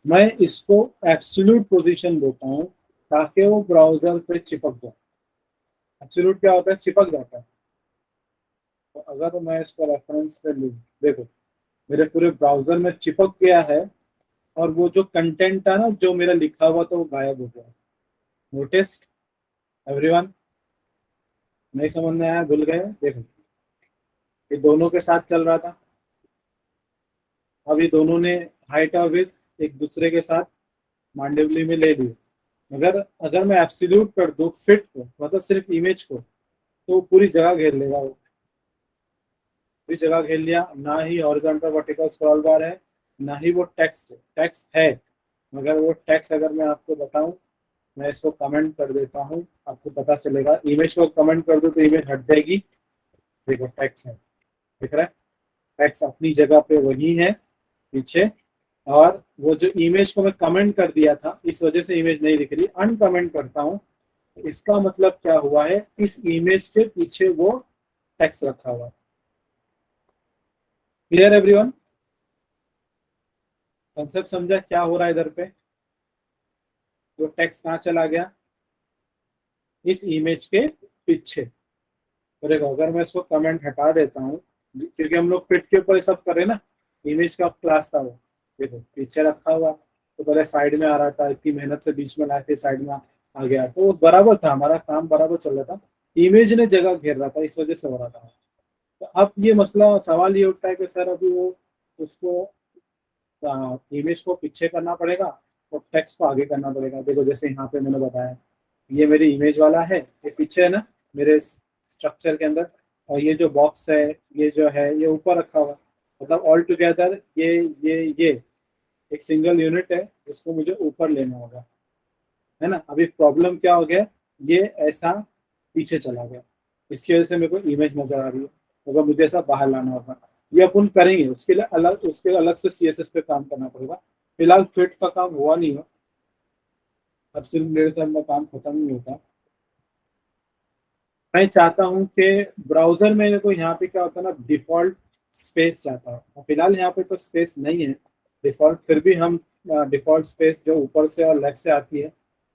[SPEAKER 1] मैं इसको एब्सोल्यूट पोजीशन देता हूँ ताकि वो ब्राउजर पे चिपक जाए। एब्सोल्यूट क्या होता है? चिपक जाता है। तो अगर मैं इसको रेफरेंस पे लूँ, देखो मेरे पूरे ब्राउजर में चिपक गया है और वो जो कंटेंट था ना जो मेरा लिखा हुआ था वो गायब हो गया। Notice everyone? नहीं समझ में आया? भूल गए? देखो ये दोनों के साथ चल रहा था, अब ये दोनों ने हाइट और विड्थ एक दूसरे के साथ मांडेवली में ले लिए। मगर अगर मैं एब्सोल्यूट कर दूं फिट को, मतलब सिर्फ इमेज को, तो पूरी जगह घेर लेगा वो। पूरी जगह घेर लिया, ना ही हॉरिजॉन्टल वर्टिकल स्क्रॉल बार है, ना ही वो टेक्स्ट है। टेक्स्ट है मगर वो टेक्स्ट अगर मैं आपको बताऊं, मैं इसको कमेंट कर देता हूँ, आपको पता चलेगा। इमेज को कमेंट कर दो तो इमेज हट जाएगी। देखो टेक्स्ट है, दिख रहा है? टेक्स्ट अपनी जगह पे वही है पीछे। और वो जो इमेज को मैं कमेंट कर दिया था इस वजह से इमेज नहीं दिख रही, अनकमेंट करता हूँ। इसका मतलब क्या हुआ है, इस इमेज के पीछे वो टेक्स्ट रखा हुआ है। Clear everyone? कंसेप्ट समझा क्या हो रहा है इधर पे? वो टेक्स्ट कहाँ चला गया? इस इमेज के पीछे। और देखो अगर मैं इसको कमेंट हटा देता हूँ, क्योंकि हम लोग फिट के ऊपर ये सब कर रहे हैं ना, इमेज का क्लास था वो, देखो पीछे रखा हुआ। तो पहले साइड में आ रहा था, इतनी मेहनत से बीच में लाए थे, साइड में आ गया तो वो बराबर था, हमारा काम बराबर चल रहा था। इमेज ने जगह घेर रहा था, इस वजह से हो रहा था। तो अब ये मसला सवाल ये उठता है कि सर अभी वो उसको इमेज को पीछे करना पड़ेगा और टेक्स्ट को आगे करना पड़ेगा। देखो जैसे यहाँ पे मैंने बताया, ये मेरी इमेज वाला है, ये पीछे है ना मेरे स्ट्रक्चर के अंदर, और ये जो बॉक्स है ये जो है ये ऊपर रखा हुआ है। मतलब ऑल टुगेदर ये एक सिंगल यूनिट है, इसको मुझे ऊपर लेना होगा, है ना। अभी प्रॉब्लम क्या हो गया, ये ऐसा पीछे चला गया, इसकी वजह से मेरे को इमेज नजर आ रही है, अगर मुझे ऐसा बाहर लाना होगा। ये अपन करेंगे, उसके लिए अलग से सीएसएस पे काम करना पड़ेगा। फिलहाल फिट का काम हुआ नहीं है, अब सिर्फ मेरे साथ में काम खत्म नहीं होता। मैं चाहता हूँ कि ब्राउजर में देखो यहाँ पे क्या होता है ना, डिफॉल्ट स्पेस चाहता हूँ, और फिलहाल यहाँ पे तो स्पेस नहीं है डिफॉल्ट, फिर भी हम डिफॉल्ट स्पेस जो ऊपर से और लेफ्ट से आती है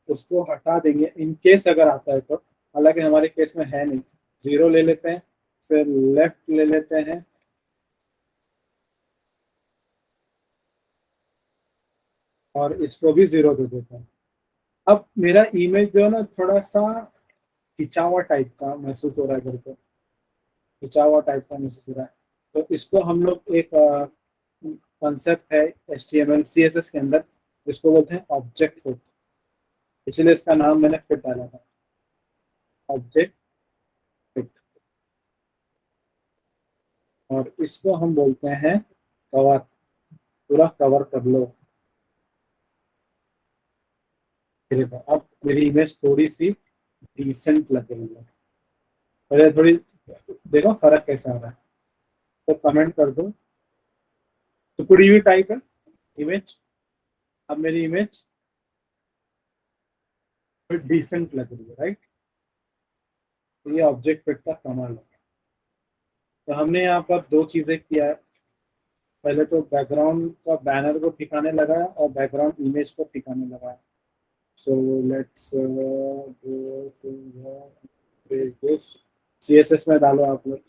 [SPEAKER 1] उसको हटा देंगे इन केस अगर आता है तो। हालांकि हमारे केस में है नहीं, जीरो ले लेते हैं, फिर लेफ्ट ले लेते हैं, और इसको भी जीरो दे देते हैं। अब मेरा इमेज जो है ना थोड़ा सा खिंचा हुआ टाइप का महसूस हो रहा है मेरे को, खिंचा हुआ टाइप का महसूस हो रहा है। तो इसको हम लोग एक कॉन्सेप्ट है HTML CSS के अंदर, जिसको बोलते हैं ऑब्जेक्ट फिट, इसलिए इसका नाम मैंने फिट डाला था, ऑब्जेक्ट फिट। और इसको हम बोलते हैं कवर, पूरा कवर कर लो। फिर अब मेरी इमेज थोड़ी सी डिसेंट लग रही है, पहले थोड़ी देखो फर्क कैसा आ रहा है, तो कमेंट कर दो। तो पूरी हुई टाइप है इमेज, अब मेरी इमेज डिसेंट लग रही है, राइट। तो ये ऑब्जेक्ट फिट का कमाल है। तो हमने यहाँ पर दो चीजें किया है, पहले तो बैकग्राउंड का बैनर को ठिकाने लगाया और बैकग्राउंड इमेज को ठिकाने लगाया। सो लेट्स दिस CSS में डालो आप लोग।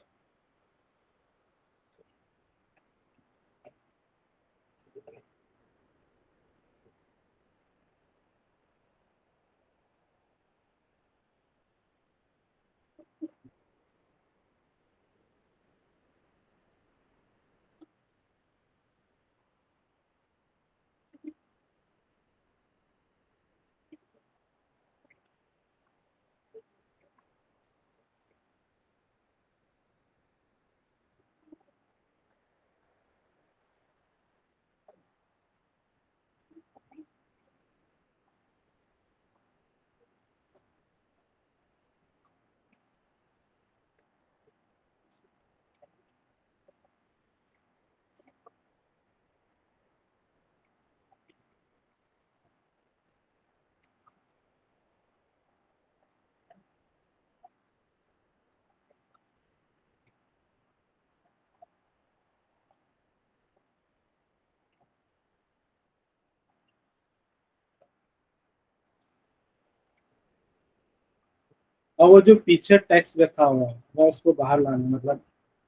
[SPEAKER 1] और वो जो पीछे टेक्स्ट रखा हुआ है मैं उसको बाहर लाना, मतलब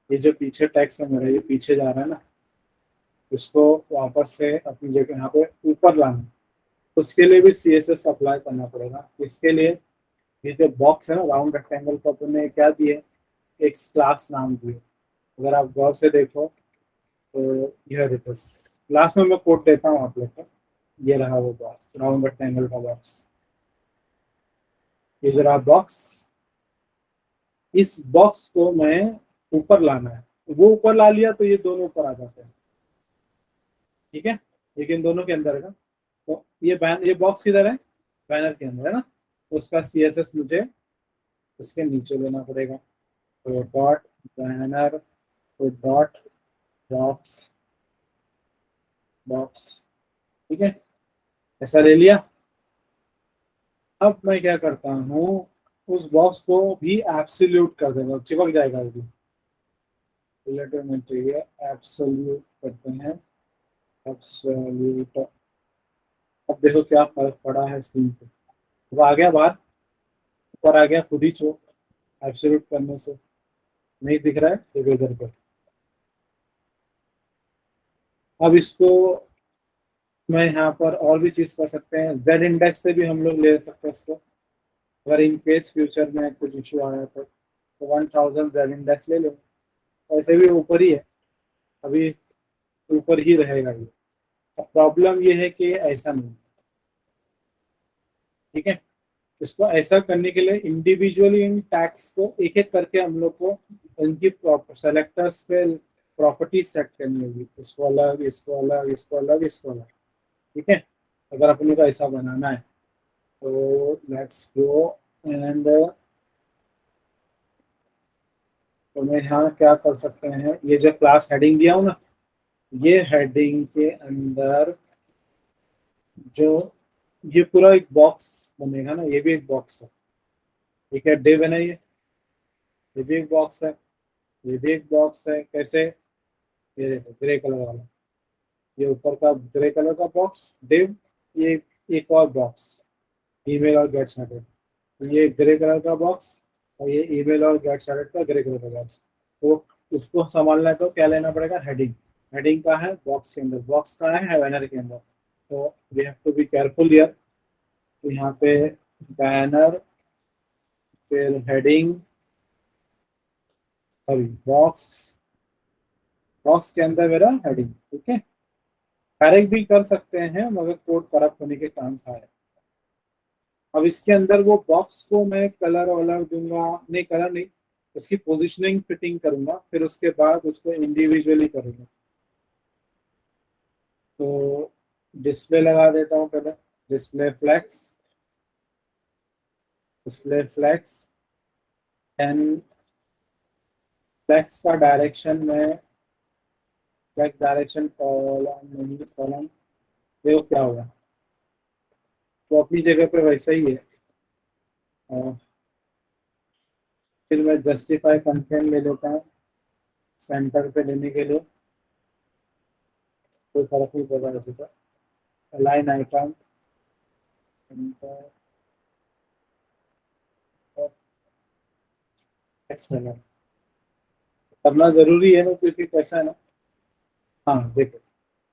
[SPEAKER 1] ये जो पीछे टेक्स्ट है मेरा, ये पीछे जा रहा है ना, इसको वापस से अपनी जगह यहाँ पे ऊपर लाना। उसके लिए भी CSS अप्लाई करना पड़ेगा। इसके लिए ये जो बॉक्स है ना राउंड रेक्टेंगल को तुमने क्या दिए, एक क्लास नाम दिए। अगर आप गौर से देखो तो यह देखो क्लास में मैं कोड देता हूँ आप लोग को, ये रहा वो बॉक्स, राउंड रेक्टेंगल का बॉक्स, ये जो रहा बॉक्स। इस बॉक्स को मैं ऊपर लाना है, वो ऊपर ला लिया तो ये दोनों ऊपर आ जाते हैं, ठीक है, लेकिन दोनों के अंदर का। तो ये बॉक्स किधर है, बैनर के अंदर है ना, तो उसका CSS मुझे उसके नीचे लेना पड़ेगा। तो डॉट बैनर, तो डॉट बॉक्स, बॉक्स, ठीक है, ऐसा ले लिया। अब मैं क्या करता हूँ, उस बॉक्स को भी एब्सोल्यूट कर देगा, चिपक जाएगा वो भी, रिलेटिव में चाहिए एब्सोल्यूट करते हैं, एब्सोल्यूट। अब देखो क्या फर्क पड़ा है स्क्रीन पे, वो आ गया बाहर, ऊपर आ गया खुद ही चो, एब्सोल्यूट करने से नहीं दिख रहा है तो इधर पे। अब इसको मैं यहाँ पर और भी चीज कर सकते हैं, जेड इंडेक्स से भी हम लोग ले सकते हैं इसको, अगर इन केस फ्यूचर में कुछ इशू आया तो 1000 जेड इंडेक्स ले लो, वैसे भी ऊपर ही है, अभी ऊपर ही रहेगा ये। अब प्रॉब्लम ये है कि ऐसा नहीं, ठीक है। इसको ऐसा करने के लिए इंडिविजुअली इन टैग्स को एक एक करके हम लोग को उनकी सेलेक्टर्स पे प्रॉपर्टीज सेट करनी होगी, इसको अलग, इसको अलग, इसको अलग, इसको अलग, ठीक है। अगर अपने को ऐसा बनाना है तो लेट्स गो एंड, तो मैं यहाँ क्या कर सकते हैं, ये जो क्लास हेडिंग दिया हूँ ना, ये हेडिंग के अंदर जो ये पूरा एक बॉक्स बनेगा ना, ये भी एक बॉक्स है, ठीक है। डिव है ना, ये भी एक बॉक्स है, ये भी एक बॉक्स है। कैसे? ये देखो ग्रे कलर वाला, ये ऊपर का ग्रे कलर का बॉक्स डिव, ये एक और बॉक्स ईमेल और गेट स्टार्टेड, ये ग्रे कलर का बॉक्स, और ये ईमेल और गेट स्टार्टेड का ग्रे कलर का बॉक्स। तो उसको संभालना है तो क्या लेना पड़ेगा, हेडिंग। हेडिंग का है बॉक्स के अंदर, बॉक्स का है बैनर के अंदर। तो we have to be careful here. तो यहाँ पे बैनर, फिर हेडिंग, सॉरी बॉक्स, बॉक्स के अंदर मेरा हेडिंग, ठीक है। करेक्ट भी कर सकते हैं मगर कोड करप्ट होने के चांस है। अब इसके अंदर वो बॉक्स को मैं कलर वलर दूंगा, नहीं कलर नहीं, उसकी पोजिशनिंग फिटिंग करूंगा, फिर उसके बाद उसको इंडिविजुअली करूंगा। तो डिस्प्ले लगा देता हूँ पहले, display flex, display flex and flex का डायरेक्शन में, फ्लेक्स डायरेक्शन कॉलम नहीं, कॉलम देखो क्या होगा, वो अपनी जगह पे वैसा ही है। और फिर मैं जस्टिफाई कंटेंट ले लेता हूँ सेंटर पे लेने के लिए, कोई फर्क नहीं पड़ता वैसे तो। अलाइन आइकन, करना जरूरी है ना, क्योंकि कैसा है ना, हाँ देखो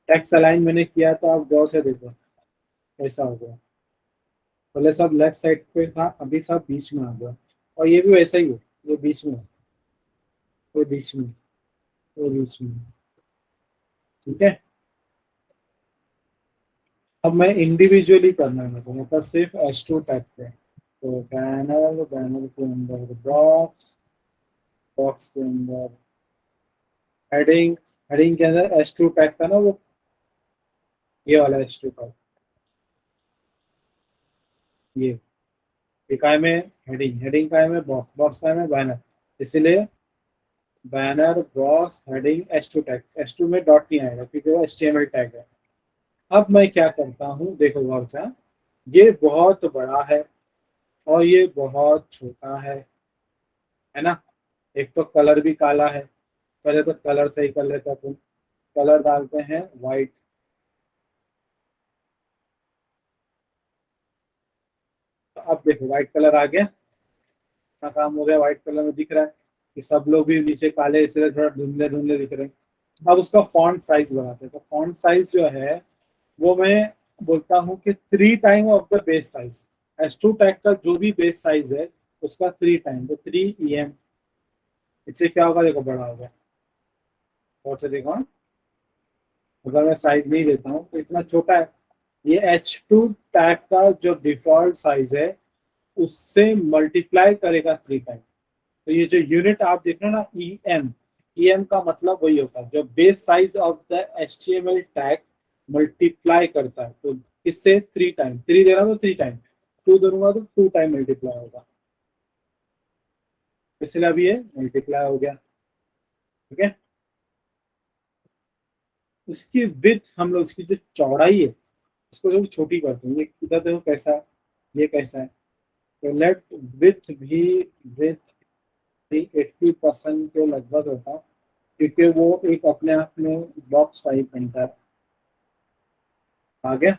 [SPEAKER 1] टेक्स्ट अलाइन मैंने किया तो आप गौर से देखो ऐसा हो गया। पहले सब लेफ्ट साइड पे था, अभी सब बीच में आ गया। और ये भी वैसा ही है, ये बीच में है, ये बीच में, ये बीच में, ठीक है। अब मैं इंडिविजुअली करना है मेरे को, मतलब सिर्फ H2 टैग पे। तो बैनर, बैनर के अंदर बॉक्स, बॉक्स के अंदर हेडिंग, हेडिंग के अंदर H2 टैग था ना वो, ये वाला H2 टैग, ये काय में हेडिंग, हेडिंग काय में बॉक्स, बॉक्स काय में बैनर, इसीलिए banner box heading H2 tag, H2 में डॉट नहीं आएगा क्योंकि वो HTML टैग है। अब मैं क्या करता हूँ देखो गौर से, ये बहुत बड़ा है और ये बहुत छोटा है ना। एक तो कलर भी काला है, पहले तो कलर सही कर लेते हैं अपन, कलर डालते हैं व्हाइट। तो अब देखो व्हाइट कलर आ गया, इतना काम हो गया, व्हाइट कलर में दिख रहा है कि सब लोग भी नीचे काले, इसलिए थोड़ा धुंधले धुंधले दिख रहे हैं। अब उसका फॉन्ट साइज बढ़ाते हैं, तो फॉन्ट साइज जो है वो मैं बोलता हूँ कि 3 time of the base size. H2 tag का जो भी बेस साइज है उसका 3 टाइम, तो 3 EM। इससे क्या होगा देखो, बड़ा होगा। और से देखो, अगर मैं साइज नहीं देता हूँ तो इतना छोटा है। ये H2 टैग का जो डिफॉल्ट साइज है उससे मल्टीप्लाई करेगा 3 टाइम। तो ये जो यूनिट आप देख रहे हो ना, EM, EM का मतलब वही होता है जो base size of the HTML tag multiply करता है। तो इससे 3 टाइम, 3 दे रहा हूँ तो 3 टाइम, 2 दूंगा तो 2 टाइम मल्टीप्लाई होगा, इसलिए अभी ये मल्टीप्लाई हो गया, ठीक है। इसकी विड्थ हम लोग, इसकी जो चौड़ाई है उसको जो छोटी करते हैं, ये इधर देखो कैसा है, ये कैसा है। तो लेट विथ भी, विथ भी 80% के लगभग होता है, क्योंकि वो एक अपने आप में बॉक्स टाइप बनता है। आ गया,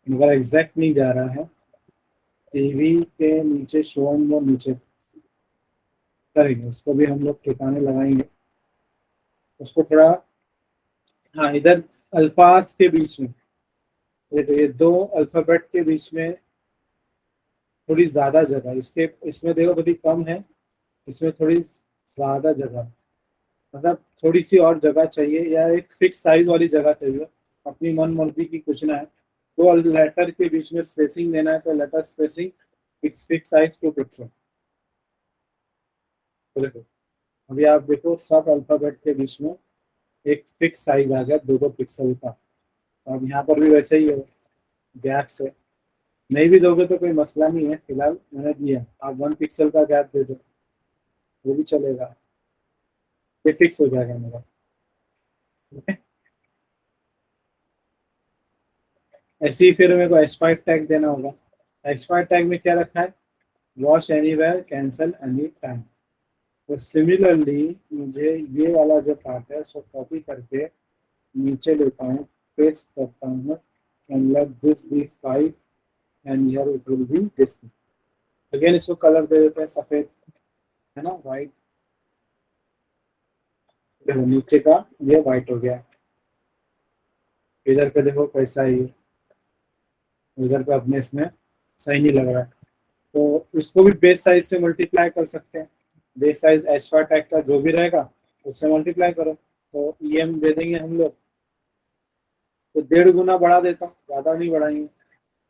[SPEAKER 1] मगर एग्जैक्ट नहीं जा रहा है। टीवी के नीचे शो वो नीचे करेंगे, उसको भी हम लोग ठिकाने लगाएंगे, उसको थोड़ा, हाँ इधर अल्फाज के बीच में, ये दो अल्फाबेट के बीच में थोड़ी ज्यादा जगह, इसके इसमें देखो थोड़ी कम है, इसमें थोड़ी ज्यादा जगह, मतलब थोड़ी सी और जगह चाहिए, या एक फिक्स साइज वाली जगह चाहिए। अपनी मन मर्जी की कुछ ना है। तो लेटर के बीच में स्पेसिंग देना है, तो letter spacing fix fix size 2 pixel. तो देखो, अभी आप देखो सब अल्फाबेट के बीच में एक फिक्स साइज आ गया 2 2 पिक्सल का। अब यहाँ पर भी वैसे ही है, गैप से। नहीं भी दोगे तो कोई मसला नहीं है, फिलहाल मैंने दिया, आप 1 पिक्सल का गैप दे दो, वो भी चलेगा। ये फिक्स हो जाएगा मेरा। ठीक है। ऐसे ही फिर मेरे को एक्सपायर टैग देना होगा। एक्सपायर टैग में क्या रखा है? Watch anywhere, cancel any time. तो सिमिलरली मुझे ये वाला जो पार्ट है उसको कॉपी करके नीचे लेता हूँ, पेस्ट करता हूँ, and let this be 5 and here it will be this. Again इसको कलर दे देते हैं सफेद, है ना, व्हाइट। देखो नीचे का ये व्हाइट हो गया। इधर पे देखो कैसा है ये, इधर पे अपने इसमें सही नहीं लग रहा है। तो इसको भी बेस साइज से मल्टीप्लाई कर सकते हैं। बेस साइज एक्स्ट्रा टैग का जो भी रहेगा उससे मल्टीप्लाई करो, तो ईएम दे देंगे हम लोग। तो 1.5 गुना बढ़ा देता हूँ, ज्यादा नहीं बढ़ाएंगे।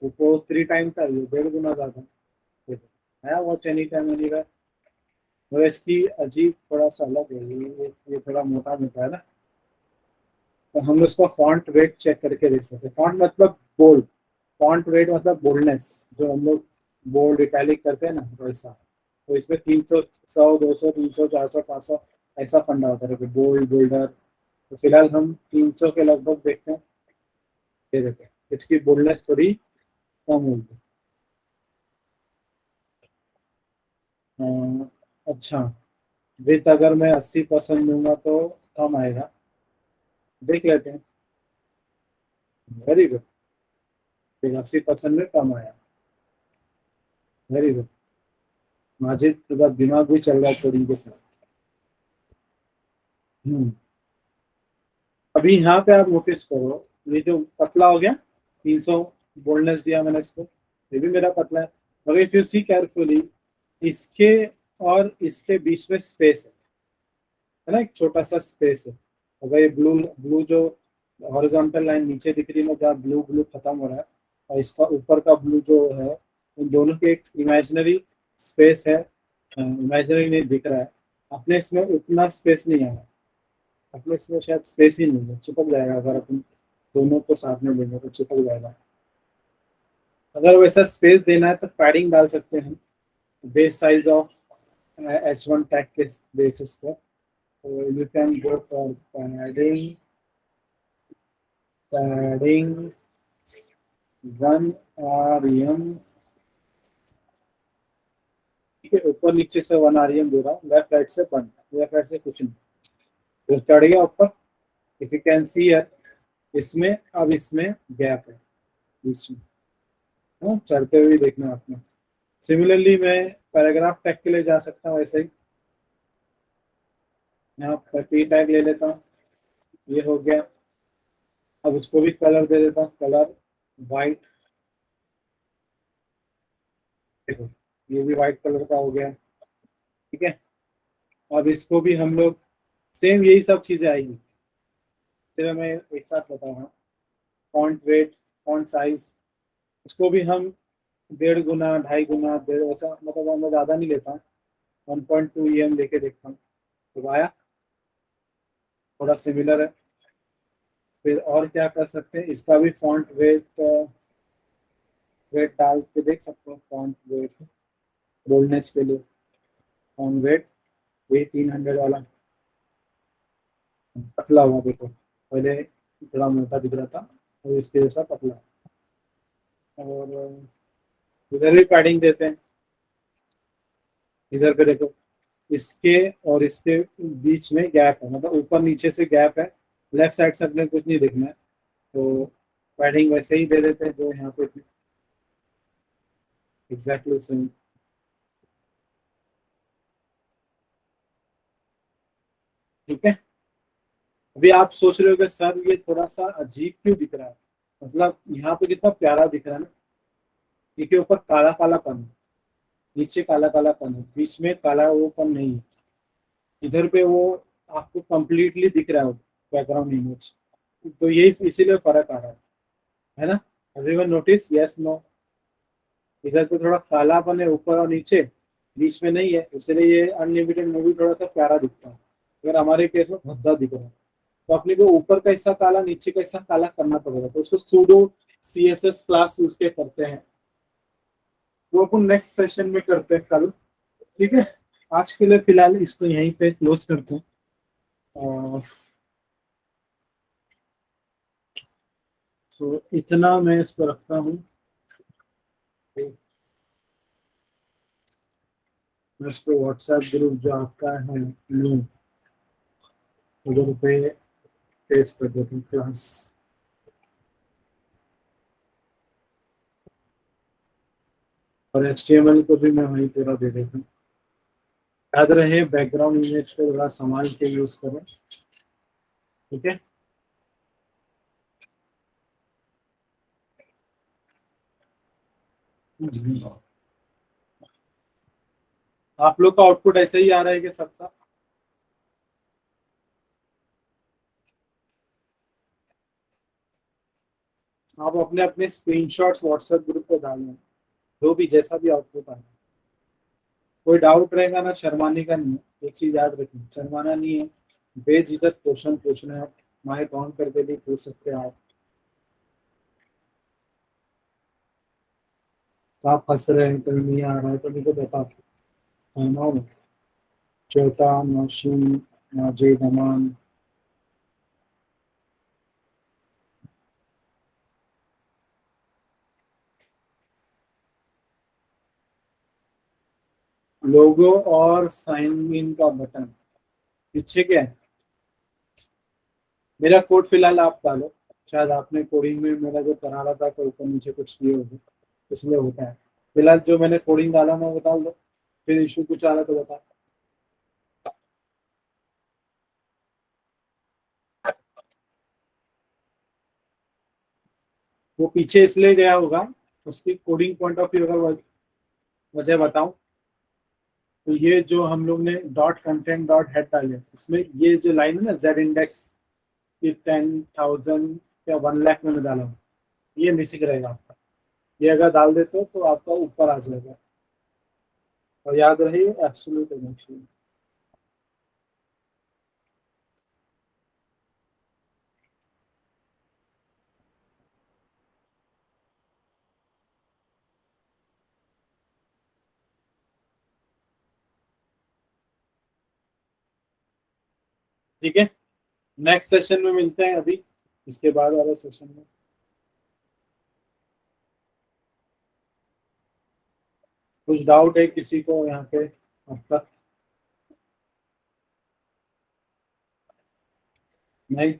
[SPEAKER 1] तो 3 टाइम था, ये 1.5 गुना ज्यादा। देखो है वॉच एनी टाइम एनी। तो इसकी अजीब थोड़ा सा अलग है, ये थोड़ा मोटा मोटा है ना। तो हम उसका फॉन्ट वेट चेक करके देख सकते हैं। फॉन्ट मतलब बोल्ड, फॉन्ट वेट मतलब बोल्डनेस, जो हम लोग बोल्ड इटैलिक करते हैं ना वैसा। तो इसमें 300 100 200 300 400 500 ऐसा फंडा होता है बोल्ड बोल्डर। तो फिलहाल हम 300 के लगभग देखते हैं। ये देखते हैं इसकी बोल्डनेस थोड़ी कम होगी। अच्छा, विथ अगर मैं 80% दूंगा तो कम आएगा, देख लेते हैं। वेरी गुड, 80% में कम आया। Very good. माजिद का दिमाग भी चल रहा है थोड़ी के साथ। हम्म। अभी यहाँ पे आप नोटिस करो, ये जो पतला हो गया, 300 बोल्डनेस दिया मैंने इसको, ये भी मेरा पतला है। मगर इफ यू सी केयरफुली, इसके और इसके बीच में स्पेस है ना, एक छोटा सा स्पेस है। अगर ये ब्लू ब्लू जो हॉरिजॉन्टल लाइन नीचे दिख रही है ना, जहाँ ब्लू ब्लू खत्म हो रहा है, और इसका ऊपर का ब्लू जो है, उन दोनों की एक इमेजिनरी स्पेस है। इमेजिनरी नहीं दिख रहा है। अपने इसमें उतना स्पेस नहीं आया, अपने इसमें शायद स्पेस ही नहीं है, चिपक जाएगा। अगर अपन दोनों को साथ में लेंगे तो चिपक जाएगा। अगर वैसा स्पेस देना है तो पैडिंग डाल सकते हैं, base size of H1 tag के बेसिस पर। So you can go for padding 1 rem। ठीक है, ऊपर नीचे से 1 rem दे रहा हूँ, लेफ्ट राइट से बंद, लेफ्ट राइट से कुछ नहीं। फिर चढ़ गया ऊपर। इफ यू कैन सी है, इसमें अब इसमें गैप है बीच में, हाँ, चढ़ते हुए देखना आपने। सिमिलरली मैं पैराग्राफ टैग के लिए जा सकता हूँ ऐसे ही। यहाँ पर पी टैग ले लेता हूँ, ये हो गया। अब उसको भी कलर दे देता हूँ, कलर वाइट। देखो ये भी वाइट कलर का हो गया। ठीक है। अब इसको भी हम लोग सेम यही सब चीजें आएंगी। फिर मैं एक साथ बताऊंगा। फॉन्ट वेट, फॉन्ट साइज, इसको भी हम 1.5 गुना 2.5 गुना ऐसा, मतलब मैं ज़्यादा नहीं लेता हूँ। 1.2 EM लेके देखता हूँ, तो आया, थोड़ा सिमिलर है। फिर और क्या कर सकते हैं, इसका भी फॉन्ट वेट वेट डाल के देख सकते हैं। फॉन्ट वेट बोल्डनेस के लिए फॉन्ट वेट, ये 300 वाला पतला हुआ, देखो पहले थोड़ा मोटा दिख रहा था, और इसके जैसा पतला। और इधर भी पैडिंग देते हैं। इधर पे देखो, इसके और इसके बीच में गैप है, मतलब ऊपर नीचे से गैप है। लेफ्ट साइड से अपने कुछ नहीं दिखना है, तो पैडिंग वैसे ही दे देते हैं जो यहाँ पे थी, एग्जैक्टली सेम। ठीक है। अभी आप सोच रहे हो कि सर ये थोड़ा सा अजीब क्यों दिख रहा है, मतलब यहाँ पे कितना प्यारा दिख रहा है ना, इसके ऊपर काला काला पन है। नीचे काला काला पन है, बीच में काला वो पन नहीं है। इधर पे वो आपको कंप्लीटली दिख रहा है बैकग्राउंड इमेज। तो यही इसीलिए फर्क आ रहा है ना? Everyone notice? Yes no? इधर पे थोड़ा कालापन है ऊपर और नीचे, बीच में नहीं है, इसलिए ये अनलिमिटेड मूवी थोड़ा सा प्यारा दिखता है। अगर हमारे केस में भद्दा दिख रहा है, तो अपने को ऊपर का हिस्सा काला, नीचे का हिस्सा काला करना पड़ेगा, तो उसको सूडो CSS क्लास यूज के करते हैं। वो अपन नेक्स्ट सेशन में करते हैं कल। ठीक है, आज के लिए फिलहाल इसको यहीं पे क्लोज करते हैं। और तो इतना मैं इसको रखता हूँ। मैं इसको व्हाट्सएप ग्रुप जो आपका है लूँ, उधर पे पेज कर देता हूँ क्लास। और HTML को भी मैं वहीं पूरा दे देता हूँ। याद रहे बैकग्राउंड इमेज को थोड़ा संभाल के यूज करें। ठीक है। आप लोग का आउटपुट ऐसे ही आ रहा है कि सबका? आप अपने अपने स्क्रीनशॉट्स व्हाट्सएप ग्रुप पे डालें, जो भी जैसा भी आउटपुट आए। कोई डाउट रहेगा ना, शर्माने का नहीं है, एक चीज याद रखनी, शर्माना नहीं है, बेझिझक क्वेश्चन पूछना है। माइक ऑन करके भी पूछ सकते हैं आप। तो आप फंस रहे हैं, कहीं नहीं आ रहा है तो मुझे बता दो। चौथा मौसम नाजे दमान। लोगो और साइन इन का बटन पीछे क्या है? मेरा कोड फिलहाल आप डालो। शायद आपने कोडिंग में मेरा जो करा रहा था तो ऊपर नीचे कुछ किए होंगे, इसलिए होता है। फिलहाल जो मैंने कोडिंग डाला मैं बता दो, फिर इशू कुछ आ रहा तो बता। वो पीछे इसलिए गया होगा, उसकी कोडिंग पॉइंट ऑफ व्यू अगर वजह बताऊं, तो ये जो हम लोग ने डॉट कंटेंट डॉट हेड डाले उसमें ये जो लाइन है ना, जेड इंडेक्स की 10,000 या 1 लाख मैंने डाला हूं, ये मिसिंग रहेगा आपका। ये अगर डाल देते हो तो आपका ऊपर आ जाएगा। और याद रहे एब्सोल्यूट इमेज। ठीक है, नेक्स्ट सेशन में मिलते हैं अभी, इसके बाद वाले सेशन में। कुछ डाउट है किसी को यहाँ पे अब तक? नहीं?